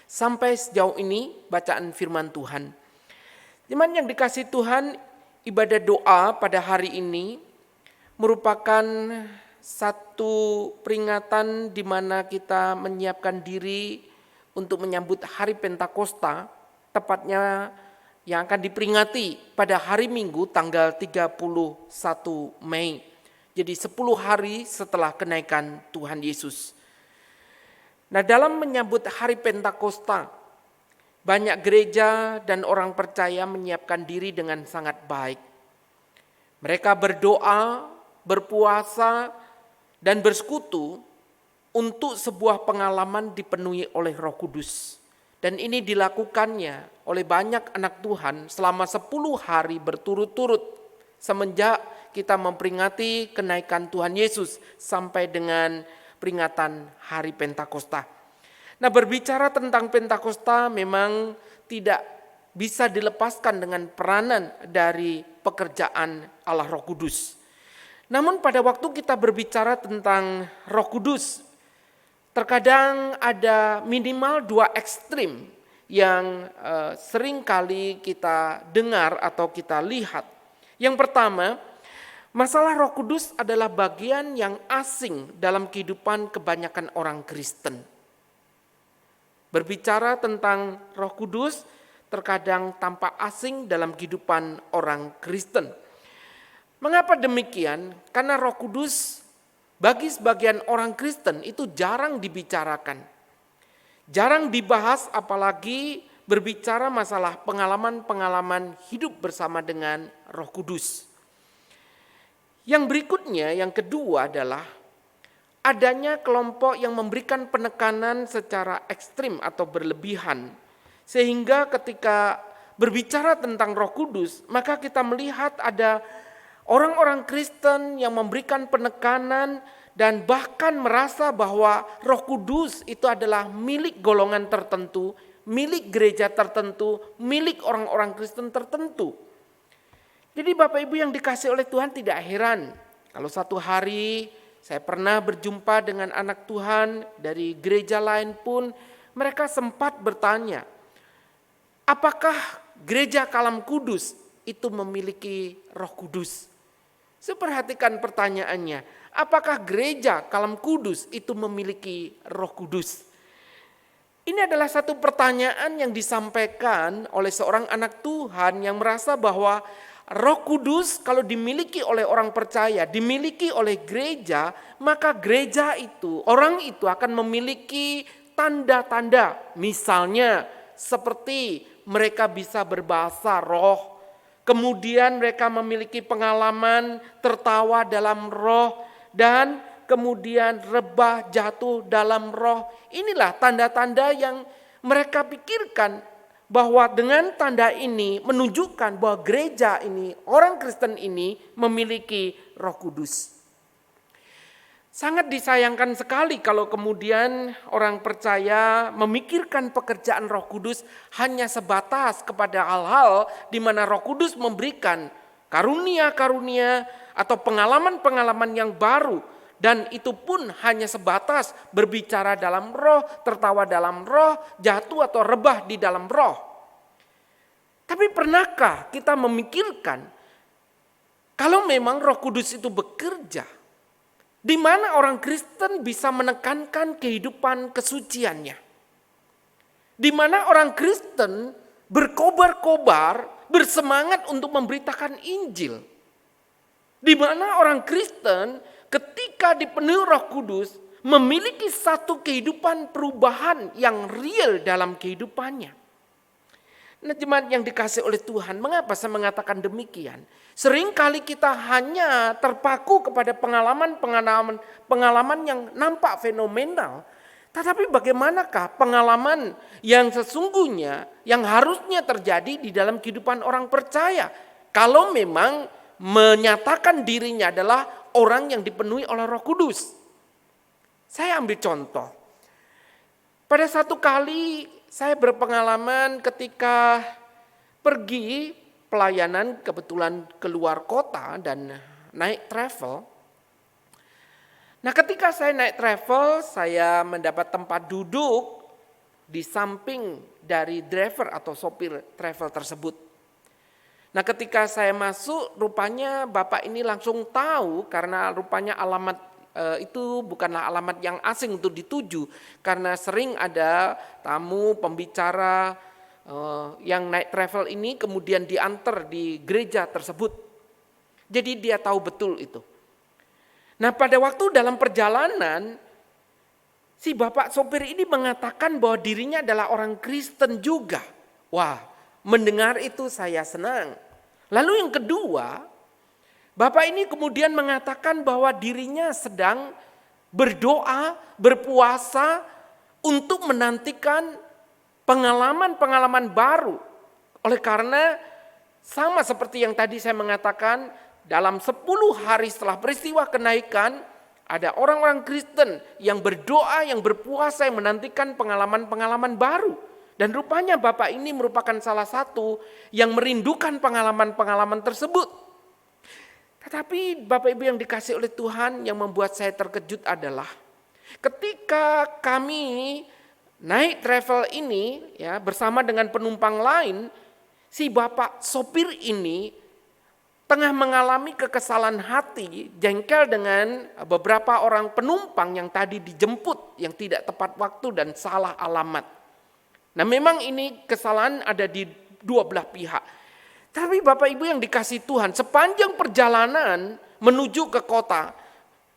Sampai sejauh ini bacaan firman Tuhan. Teman yang dikasihi Tuhan, ibadah doa pada hari ini merupakan satu peringatan di mana kita menyiapkan diri untuk menyambut hari Pentakosta, tepatnya yang akan diperingati pada hari Minggu tanggal 31 Mei. Jadi 10 hari setelah kenaikan Tuhan Yesus. Nah, dalam menyambut hari Pentakosta, banyak gereja dan orang percaya menyiapkan diri dengan sangat baik. Mereka berdoa, berpuasa, dan bersekutu untuk sebuah pengalaman dipenuhi oleh Roh Kudus. Dan ini dilakukannya oleh banyak anak Tuhan selama 10 hari berturut-turut semenjak kita memperingati kenaikan Tuhan Yesus sampai dengan peringatan hari Pentakosta. Nah, berbicara tentang Pentakosta memang tidak bisa dilepaskan dengan peranan dari pekerjaan Allah Roh Kudus. Namun pada waktu kita berbicara tentang Roh Kudus, terkadang ada minimal 2 ekstrim yang sering kali kita dengar atau kita lihat. Yang pertama, masalah Roh Kudus adalah bagian yang asing dalam kehidupan kebanyakan orang Kristen. Berbicara tentang Roh Kudus terkadang tampak asing dalam kehidupan orang Kristen. Mengapa demikian? Karena Roh Kudus bagi sebagian orang Kristen itu jarang dibicarakan. Jarang dibahas, apalagi berbicara masalah pengalaman-pengalaman hidup bersama dengan Roh Kudus. Yang berikutnya, yang kedua adalah adanya kelompok yang memberikan penekanan secara ekstrim atau berlebihan. Sehingga ketika berbicara tentang Roh Kudus, maka kita melihat ada orang-orang Kristen yang memberikan penekanan dan bahkan merasa bahwa Roh Kudus itu adalah milik golongan tertentu, milik gereja tertentu, milik orang-orang Kristen tertentu. Jadi Bapak Ibu yang dikasihi oleh Tuhan, tidak heran kalau satu hari saya pernah berjumpa dengan anak Tuhan dari gereja lain pun mereka sempat bertanya, apakah gereja Kalam Kudus itu memiliki Roh Kudus? Saya perhatikan pertanyaannya, apakah gereja Kalam Kudus itu memiliki Roh Kudus? Ini adalah satu pertanyaan yang disampaikan oleh seorang anak Tuhan yang merasa bahwa Roh Kudus kalau dimiliki oleh orang percaya, dimiliki oleh gereja, maka gereja itu, orang itu akan memiliki tanda-tanda. Misalnya seperti mereka bisa berbahasa roh, kemudian mereka memiliki pengalaman tertawa dalam roh, dan kemudian rebah jatuh dalam roh. Inilah tanda-tanda yang mereka pikirkan bahwa dengan tanda ini menunjukkan bahwa gereja ini, orang Kristen ini memiliki Roh Kudus. Sangat disayangkan sekali kalau kemudian orang percaya memikirkan pekerjaan Roh Kudus hanya sebatas kepada hal-hal di mana Roh Kudus memberikan karunia-karunia atau pengalaman-pengalaman yang baru, dan itu pun hanya sebatas berbicara dalam roh, tertawa dalam roh, jatuh atau rebah di dalam roh. Tapi pernahkah kita memikirkan kalau memang Roh Kudus itu bekerja, di mana orang Kristen bisa menekankan kehidupan kesuciannya? Di mana orang Kristen berkobar-kobar, bersemangat untuk memberitakan Injil. Di mana orang Kristen ketika dipenuhi Roh Kudus memiliki satu kehidupan perubahan yang real dalam kehidupannya. Nah, jemaat yang dikasihi oleh Tuhan, mengapa saya mengatakan demikian? Seringkali kita hanya terpaku kepada pengalaman yang nampak fenomenal. Tetapi bagaimanakah pengalaman yang sesungguhnya yang harusnya terjadi di dalam kehidupan orang percaya? Kalau memang menyatakan dirinya adalah orang yang dipenuhi oleh Roh Kudus. Saya ambil contoh. Pada satu kali saya berpengalaman ketika pergi pelayanan, kebetulan keluar kota dan naik travel. Nah, ketika saya naik travel, saya mendapat tempat duduk di samping dari driver atau sopir travel tersebut. Nah, ketika saya masuk, rupanya bapak ini langsung tahu karena rupanya alamat itu bukanlah alamat yang asing untuk dituju, karena sering ada tamu pembicara yang naik travel ini kemudian diantar di gereja tersebut. Jadi dia tahu betul itu. Nah, pada waktu dalam perjalanan si bapak sopir ini mengatakan bahwa dirinya adalah orang Kristen juga. Wah, mendengar itu saya senang. Lalu yang kedua, bapak ini kemudian mengatakan bahwa dirinya sedang berdoa, berpuasa untuk menantikan pengalaman-pengalaman baru. Oleh karena sama seperti yang tadi saya mengatakan, dalam 10 hari setelah peristiwa kenaikan, ada orang-orang Kristen yang berdoa, yang berpuasa, yang menantikan pengalaman-pengalaman baru. Dan rupanya Bapak ini merupakan salah satu yang merindukan pengalaman-pengalaman tersebut. Tetapi Bapak Ibu yang dikasihi oleh Tuhan, yang membuat saya terkejut adalah ketika kami naik travel ini ya bersama dengan penumpang lain, si bapak sopir ini tengah mengalami kekesalan hati, jengkel dengan beberapa orang penumpang yang tadi dijemput yang tidak tepat waktu dan salah alamat. Nah, memang ini kesalahan ada di dua belah pihak. Tapi Bapak Ibu yang dikasihi Tuhan, sepanjang perjalanan menuju ke kota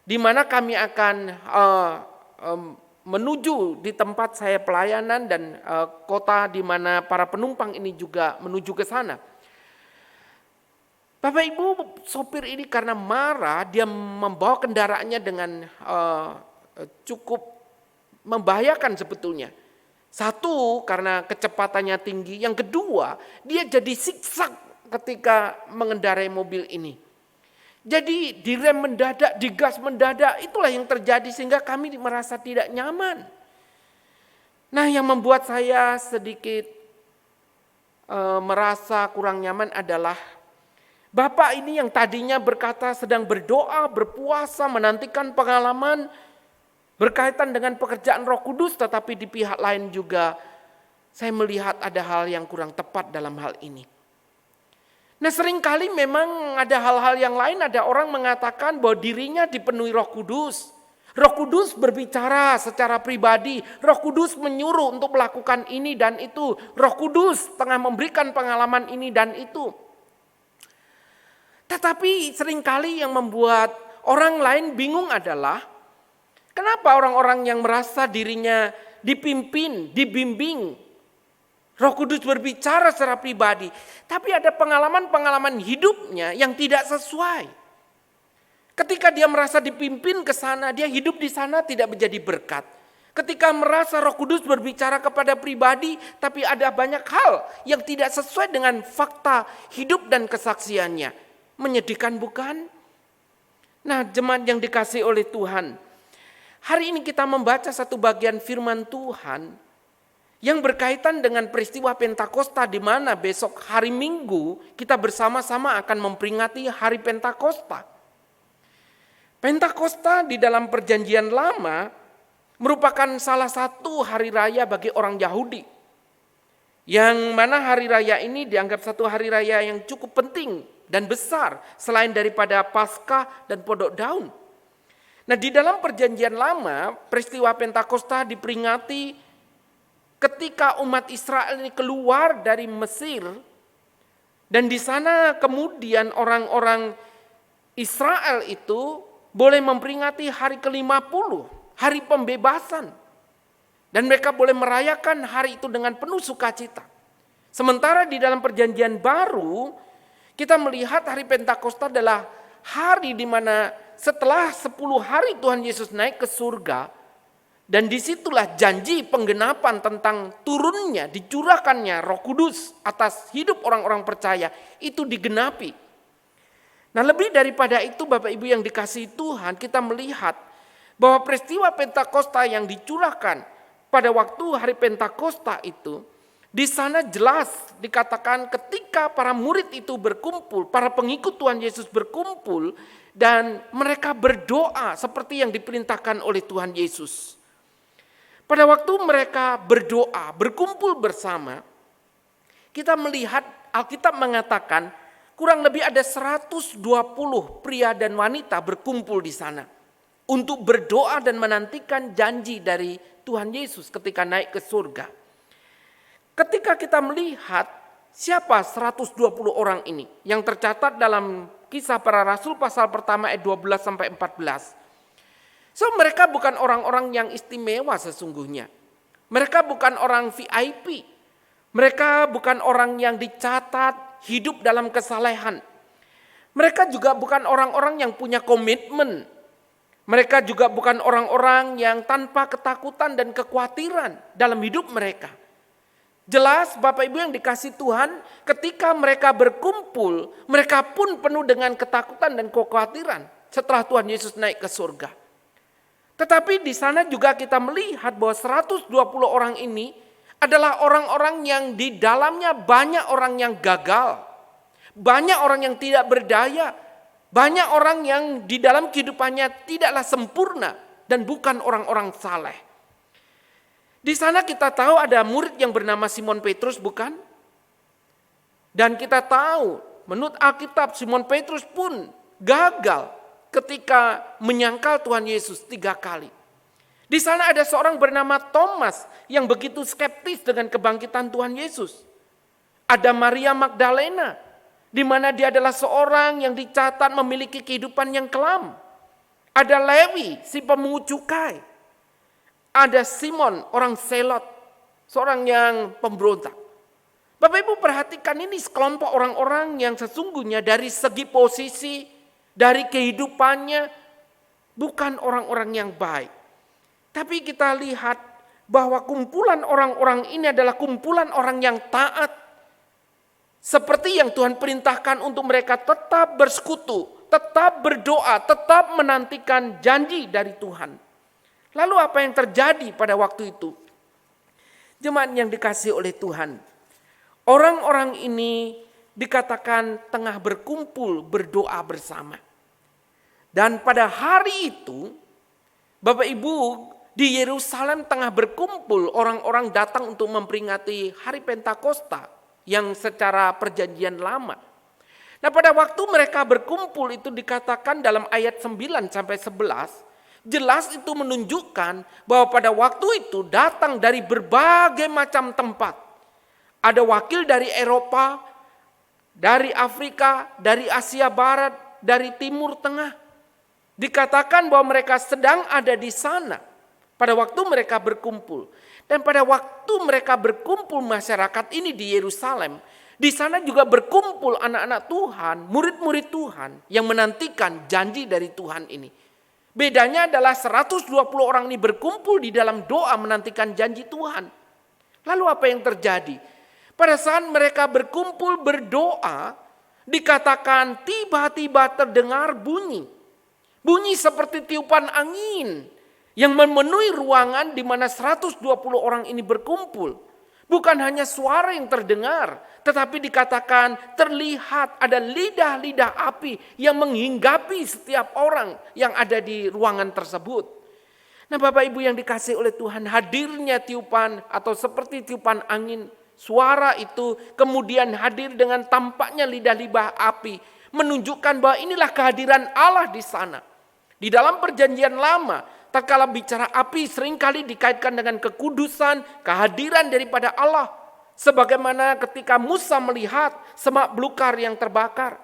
di mana kami akan menuju di tempat saya pelayanan dan kota di mana para penumpang ini juga menuju ke sana. Bapak Ibu, sopir ini karena marah, dia membawa kendaraannya dengan cukup membahayakan sebetulnya. Satu, karena kecepatannya tinggi. Yang kedua, dia jadi siksak ketika mengendarai mobil ini. Jadi direm mendadak, digas mendadak, itulah yang terjadi sehingga kami merasa tidak nyaman. Nah, yang membuat saya sedikit merasa kurang nyaman adalah Bapak ini yang tadinya berkata sedang berdoa, berpuasa, menantikan pengalaman berkaitan dengan pekerjaan Roh Kudus, tetapi di pihak lain juga saya melihat ada hal yang kurang tepat dalam hal ini. Nah, seringkali memang ada hal-hal yang lain, ada orang mengatakan bahwa dirinya dipenuhi Roh Kudus. Roh Kudus berbicara secara pribadi, Roh Kudus menyuruh untuk melakukan ini dan itu. Roh Kudus tengah memberikan pengalaman ini dan itu. Tetapi seringkali yang membuat orang lain bingung adalah kenapa orang-orang yang merasa dirinya dipimpin, dibimbing, Roh Kudus berbicara secara pribadi, tapi ada pengalaman-pengalaman hidupnya yang tidak sesuai. Ketika dia merasa dipimpin ke sana, dia hidup di sana tidak menjadi berkat. Ketika merasa Roh Kudus berbicara kepada pribadi, tapi ada banyak hal yang tidak sesuai dengan fakta hidup dan kesaksiannya. Menyedihkan bukan? Nah, jemaat yang dikasihi oleh Tuhan, hari ini kita membaca satu bagian firman Tuhan yang berkaitan dengan peristiwa Pentakosta, di mana besok hari Minggu kita bersama-sama akan memperingati hari Pentakosta. Pentakosta di dalam Perjanjian Lama merupakan salah satu hari raya bagi orang Yahudi. Yang mana hari raya ini dianggap satu hari raya yang cukup penting dan besar selain daripada Paskah dan Podok Daun. Nah, di dalam Perjanjian Lama, peristiwa Pentakosta diperingati ketika umat Israel ini keluar dari Mesir, dan di sana kemudian orang-orang Israel itu boleh memperingati hari ke-50, hari pembebasan. Dan mereka boleh merayakan hari itu dengan penuh sukacita. Sementara di dalam Perjanjian Baru, kita melihat hari Pentakosta adalah hari di mana setelah 10 hari Tuhan Yesus naik ke surga, dan disitulah janji penggenapan tentang turunnya, dicurahkannya Roh Kudus atas hidup orang-orang percaya itu digenapi. Nah, lebih daripada itu Bapak Ibu yang dikasihi Tuhan, kita melihat bahwa peristiwa Pentakosta yang dicurahkan pada waktu hari Pentakosta itu, di sana jelas dikatakan ketika para murid itu berkumpul, para pengikut Tuhan Yesus berkumpul, dan mereka berdoa seperti yang diperintahkan oleh Tuhan Yesus. Pada waktu mereka berdoa, berkumpul bersama, kita melihat Alkitab mengatakan kurang lebih ada 120 pria dan wanita berkumpul di sana untuk berdoa dan menantikan janji dari Tuhan Yesus ketika naik ke surga. Ketika kita melihat siapa 120 orang ini yang tercatat dalam Kisah Para Rasul pasal pertama ayat 12 sampai 14. So, mereka bukan orang-orang yang istimewa sesungguhnya. Mereka bukan orang VIP. Mereka bukan orang yang dicatat hidup dalam kesalehan. Mereka juga bukan orang-orang yang punya komitmen. Mereka juga bukan orang-orang yang tanpa ketakutan dan kekhawatiran dalam hidup mereka. Jelas Bapak Ibu yang dikasih Tuhan, ketika mereka berkumpul, mereka pun penuh dengan ketakutan dan kekhawatiran setelah Tuhan Yesus naik ke surga. Tetapi di sana juga kita melihat bahwa 120 orang ini adalah orang-orang yang di dalamnya banyak orang yang gagal. Banyak orang yang tidak berdaya. Banyak orang yang di dalam kehidupannya tidaklah sempurna dan bukan orang-orang saleh. Di sana kita tahu ada murid yang bernama Simon Petrus, bukan? Dan kita tahu menurut Alkitab Simon Petrus pun gagal ketika menyangkal Tuhan Yesus 3 kali. Di sana ada seorang bernama Thomas yang begitu skeptis dengan kebangkitan Tuhan Yesus. Ada Maria Magdalena, di mana dia adalah seorang yang dicatat memiliki kehidupan yang kelam. Ada Lewi, si pemungut cukai. Ada Simon, orang Selot, seorang yang pemberontak. Bapak Ibu perhatikan, ini sekelompok orang-orang yang sesungguhnya dari segi posisi, dari kehidupannya, bukan orang-orang yang baik. Tapi kita lihat bahwa kumpulan orang-orang ini adalah kumpulan orang yang taat. Seperti yang Tuhan perintahkan untuk mereka tetap bersekutu, tetap berdoa, tetap menantikan janji dari Tuhan. Lalu apa yang terjadi pada waktu itu? Jemaat yang dikasihi oleh Tuhan, orang-orang ini dikatakan tengah berkumpul berdoa bersama. Dan pada hari itu, Bapak Ibu, di Yerusalem tengah berkumpul orang-orang datang untuk memperingati hari Pentakosta yang secara perjanjian lama. Nah, pada waktu mereka berkumpul itu dikatakan dalam ayat 9 sampai 11, jelas itu menunjukkan bahwa pada waktu itu datang dari berbagai macam tempat. Ada wakil dari Eropa, dari Afrika, dari Asia Barat, dari Timur Tengah. Dikatakan bahwa mereka sedang ada di sana pada waktu mereka berkumpul. Dan pada waktu mereka berkumpul masyarakat ini di Yerusalem, di sana juga berkumpul anak-anak Tuhan, murid-murid Tuhan yang menantikan janji dari Tuhan ini. Bedanya adalah 120 orang ini berkumpul di dalam doa menantikan janji Tuhan. Lalu apa yang terjadi? Pada saat mereka berkumpul berdoa, dikatakan tiba-tiba terdengar bunyi. Bunyi seperti tiupan angin yang memenuhi ruangan di mana 120 orang ini berkumpul. Bukan hanya suara yang terdengar, tetapi dikatakan terlihat ada lidah-lidah api yang menghinggapi setiap orang yang ada di ruangan tersebut. Nah, Bapak Ibu yang dikasihi oleh Tuhan, hadirnya tiupan atau seperti tiupan angin, suara itu kemudian hadir dengan tampaknya lidah-lidah api, menunjukkan bahwa inilah kehadiran Allah di sana. Di dalam perjanjian lama, tatkala bicara api seringkali dikaitkan dengan kekudusan, kehadiran daripada Allah. Sebagaimana ketika Musa melihat semak belukar yang terbakar.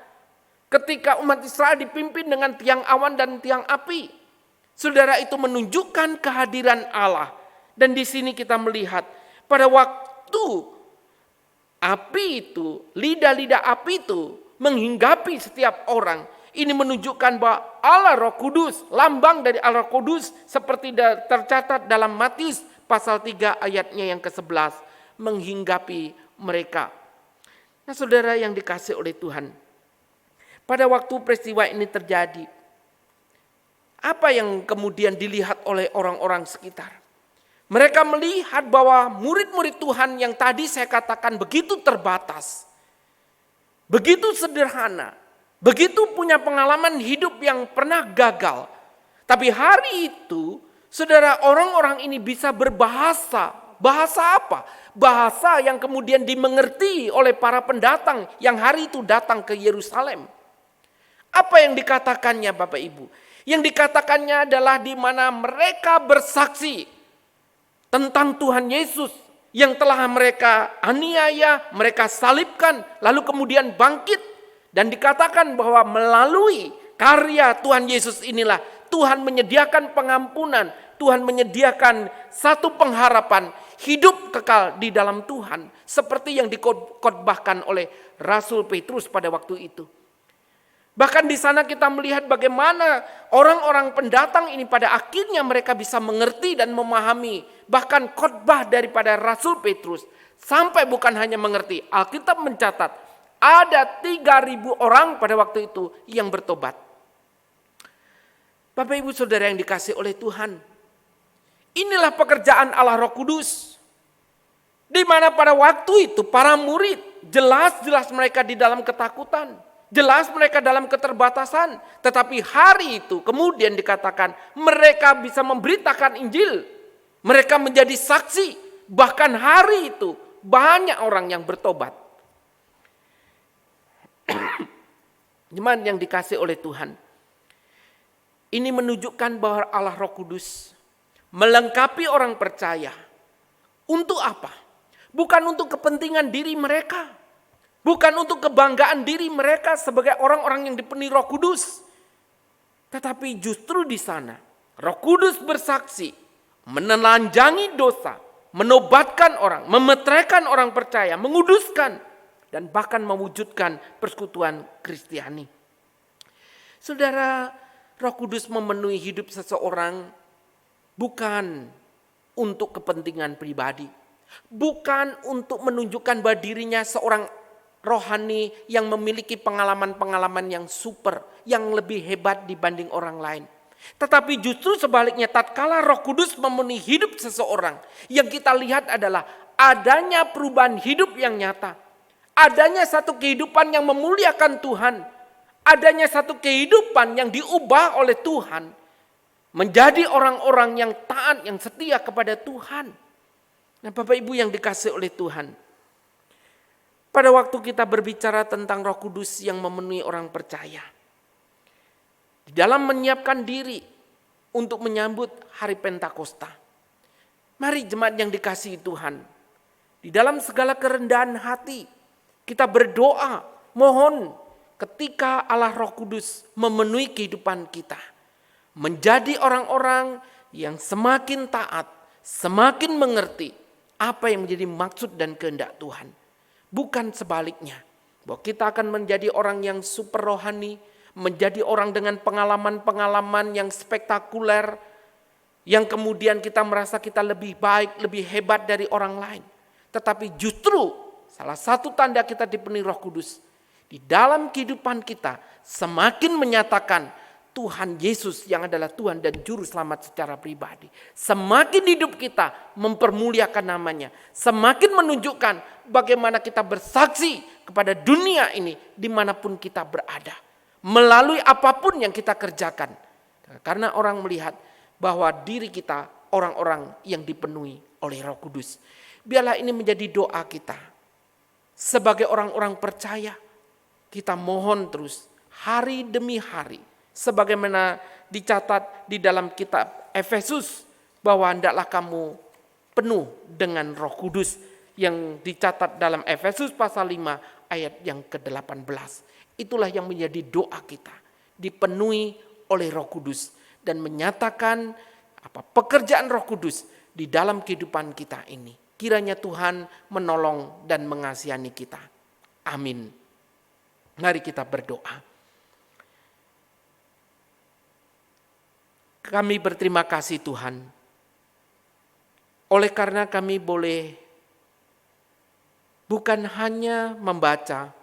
Ketika umat Israel dipimpin dengan tiang awan dan tiang api. Saudara, itu menunjukkan kehadiran Allah. Dan di sini kita melihat pada waktu api itu, lidah-lidah api itu menghinggapi setiap orang. Ini menunjukkan bahwa Allah Roh Kudus, lambang dari Allah Roh Kudus seperti tercatat dalam Matius pasal 3 ayatnya yang ke-11, menghinggapi mereka. Nah, saudara yang dikasihi oleh Tuhan, pada waktu peristiwa ini terjadi, apa yang kemudian dilihat oleh orang-orang sekitar? Mereka melihat bahwa murid-murid Tuhan yang tadi saya katakan begitu terbatas, begitu sederhana, begitu punya pengalaman hidup yang pernah gagal. Tapi hari itu, saudara, orang-orang ini bisa berbahasa. Bahasa apa? Bahasa yang kemudian dimengerti oleh para pendatang yang hari itu datang ke Yerusalem. Apa yang dikatakannya Bapak Ibu? Yang dikatakannya adalah di mana mereka bersaksi tentang Tuhan Yesus yang telah mereka aniaya, mereka salibkan, lalu kemudian bangkit. Dan dikatakan bahwa melalui karya Tuhan Yesus inilah Tuhan menyediakan pengampunan, Tuhan menyediakan satu pengharapan hidup kekal di dalam Tuhan. Seperti yang dikhotbahkan oleh Rasul Petrus pada waktu itu. Bahkan di sana kita melihat bagaimana orang-orang pendatang ini pada akhirnya mereka bisa mengerti dan memahami bahkan khotbah daripada Rasul Petrus. Sampai bukan hanya mengerti, Alkitab mencatat ada 3.000 orang pada waktu itu yang bertobat. Bapak Ibu Saudara yang dikasih oleh Tuhan, inilah pekerjaan Allah Roh Kudus. Di mana pada waktu itu para murid jelas-jelas mereka di dalam ketakutan. Jelas mereka dalam keterbatasan. Tetapi hari itu kemudian dikatakan mereka bisa memberitakan Injil. Mereka menjadi saksi. Bahkan hari itu banyak orang yang bertobat. Jemaat yang dikasih oleh Tuhan. Ini menunjukkan bahwa Allah Roh Kudus melengkapi orang percaya. Untuk apa? Bukan untuk kepentingan diri mereka. Bukan untuk kebanggaan diri mereka sebagai orang-orang yang dipenuhi Roh Kudus. Tetapi justru di sana Roh Kudus bersaksi, menelanjangi dosa, menobatkan orang, memeteraikan orang percaya, menguduskan, dan bahkan mewujudkan persekutuan Kristiani. Saudara, Roh Kudus memenuhi hidup seseorang bukan untuk kepentingan pribadi. Bukan untuk menunjukkan bahwa dirinya seorang rohani yang memiliki pengalaman-pengalaman yang super, yang lebih hebat dibanding orang lain. Tetapi justru sebaliknya, tatkala Roh Kudus memenuhi hidup seseorang, yang kita lihat adalah adanya perubahan hidup yang nyata. Adanya satu kehidupan yang memuliakan Tuhan. Adanya satu kehidupan yang diubah oleh Tuhan. Menjadi orang-orang yang taat, yang setia kepada Tuhan. Nah, Bapak Ibu yang dikasih oleh Tuhan. Pada waktu kita berbicara tentang Roh Kudus yang memenuhi orang percaya. Di dalam menyiapkan diri untuk menyambut hari Pentakosta. Mari jemaat yang dikasihi Tuhan. Di dalam segala kerendahan hati kita berdoa, mohon ketika Allah Roh Kudus memenuhi kehidupan kita. Menjadi orang-orang yang semakin taat, semakin mengerti apa yang menjadi maksud dan kehendak Tuhan. Bukan sebaliknya. Bahwa kita akan menjadi orang yang super rohani. Menjadi orang dengan pengalaman-pengalaman yang spektakuler. Yang kemudian kita merasa kita lebih baik, lebih hebat dari orang lain. Tetapi justru salah satu tanda kita dipenuhi Roh Kudus. Di dalam kehidupan kita semakin menyatakan Tuhan Yesus yang adalah Tuhan dan Juru Selamat secara pribadi. Semakin hidup kita mempermuliakan namanya. Semakin menunjukkan bagaimana kita bersaksi kepada dunia ini dimanapun kita berada. Melalui apapun yang kita kerjakan. Karena orang melihat bahwa diri kita orang-orang yang dipenuhi oleh Roh Kudus. Biarlah ini menjadi doa kita. Sebagai orang-orang percaya, kita mohon terus hari demi hari. Sebagaimana dicatat di dalam kitab Efesus bahwa hendaklah kamu penuh dengan Roh Kudus yang dicatat dalam Efesus pasal 5 ayat yang ke-18. Itulah yang menjadi doa kita, dipenuhi oleh Roh Kudus dan menyatakan pekerjaan Roh Kudus di dalam kehidupan kita ini. Kiranya Tuhan menolong dan mengasihani kita. Amin. Mari kita berdoa. Kami berterima kasih Tuhan, oleh karena kami boleh bukan hanya membaca,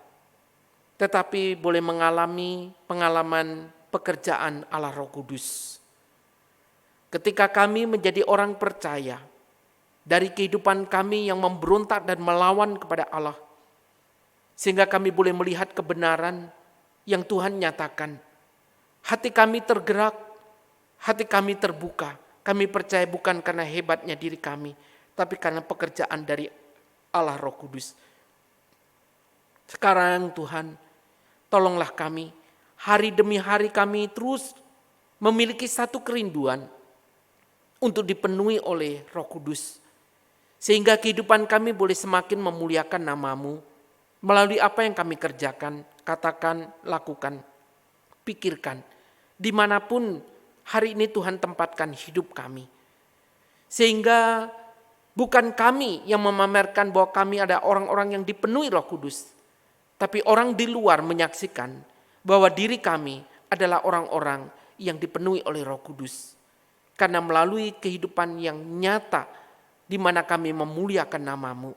tetapi boleh mengalami pengalaman pekerjaan Allah Roh Kudus. Ketika kami menjadi orang percaya, dari kehidupan kami yang memberontak dan melawan kepada Allah, sehingga kami boleh melihat kebenaran yang Tuhan nyatakan. Hati kami tergerak, hati kami terbuka. Kami percaya bukan karena hebatnya diri kami, tapi karena pekerjaan dari Allah Roh Kudus. Sekarang Tuhan, tolonglah kami. Hari demi hari kami terus memiliki satu kerinduan untuk dipenuhi oleh Roh Kudus. Sehingga kehidupan kami boleh semakin memuliakan nama-Mu melalui apa yang kami kerjakan, katakan, lakukan, pikirkan. Dimanapun hari ini Tuhan tempatkan hidup kami. Sehingga bukan kami yang memamerkan bahwa kami ada orang-orang yang dipenuhi Roh Kudus. Tapi orang di luar menyaksikan bahwa diri kami adalah orang-orang yang dipenuhi oleh Roh Kudus. Karena melalui kehidupan yang nyata di mana kami memuliakan nama-Mu.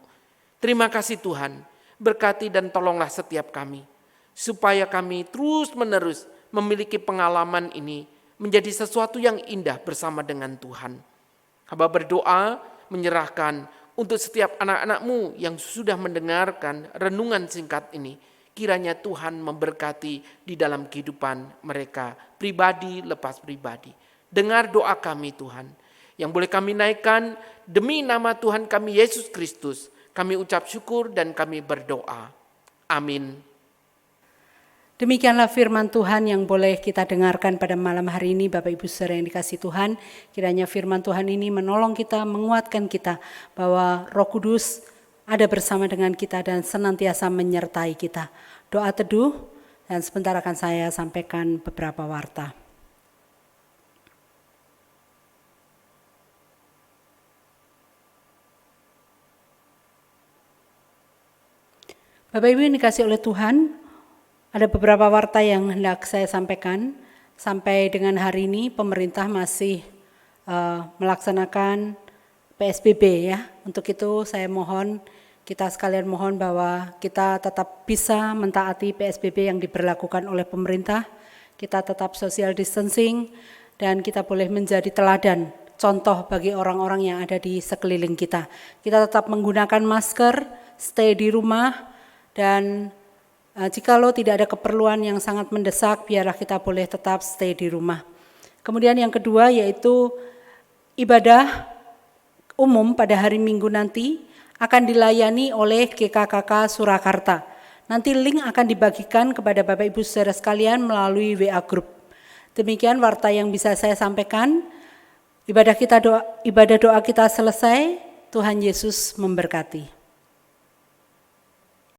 Terima kasih Tuhan, berkati dan tolonglah setiap kami, supaya kami terus-menerus memiliki pengalaman ini menjadi sesuatu yang indah bersama dengan Tuhan. Hamba berdoa menyerahkan untuk setiap anak-anak-Mu yang sudah mendengarkan renungan singkat ini. Kiranya Tuhan memberkati di dalam kehidupan mereka, pribadi lepas pribadi. Dengar doa kami Tuhan, yang boleh kami naikkan demi nama Tuhan kami Yesus Kristus. Kami ucap syukur dan kami berdoa. Amin. Demikianlah firman Tuhan yang boleh kita dengarkan pada malam hari ini, Bapak Ibu Saudara yang dikasihi Tuhan. Kiranya firman Tuhan ini menolong kita, menguatkan kita bahwa Roh Kudus ada bersama dengan kita dan senantiasa menyertai kita. Doa teduh, dan sebentar akan saya sampaikan beberapa warta. Bapak Ibu yang dikasihi oleh Tuhan, ada beberapa warta yang hendak saya sampaikan. Sampai dengan hari ini pemerintah masih melaksanakan PSBB ya. Untuk itu saya mohon, kita sekalian mohon bahwa kita tetap bisa mentaati PSBB yang diberlakukan oleh pemerintah. Kita tetap social distancing dan kita boleh menjadi teladan, contoh bagi orang-orang yang ada di sekeliling kita. Kita tetap menggunakan masker, stay di rumah, dan jikalau tidak ada keperluan yang sangat mendesak, biarlah kita boleh tetap stay di rumah. Kemudian yang kedua yaitu ibadah umum pada hari Minggu nanti akan dilayani oleh GKKK Surakarta. Nanti link akan dibagikan kepada Bapak Ibu Saudara sekalian melalui WA Group. Demikian warta yang bisa saya sampaikan. Ibadah doa kita selesai. Tuhan Yesus memberkati.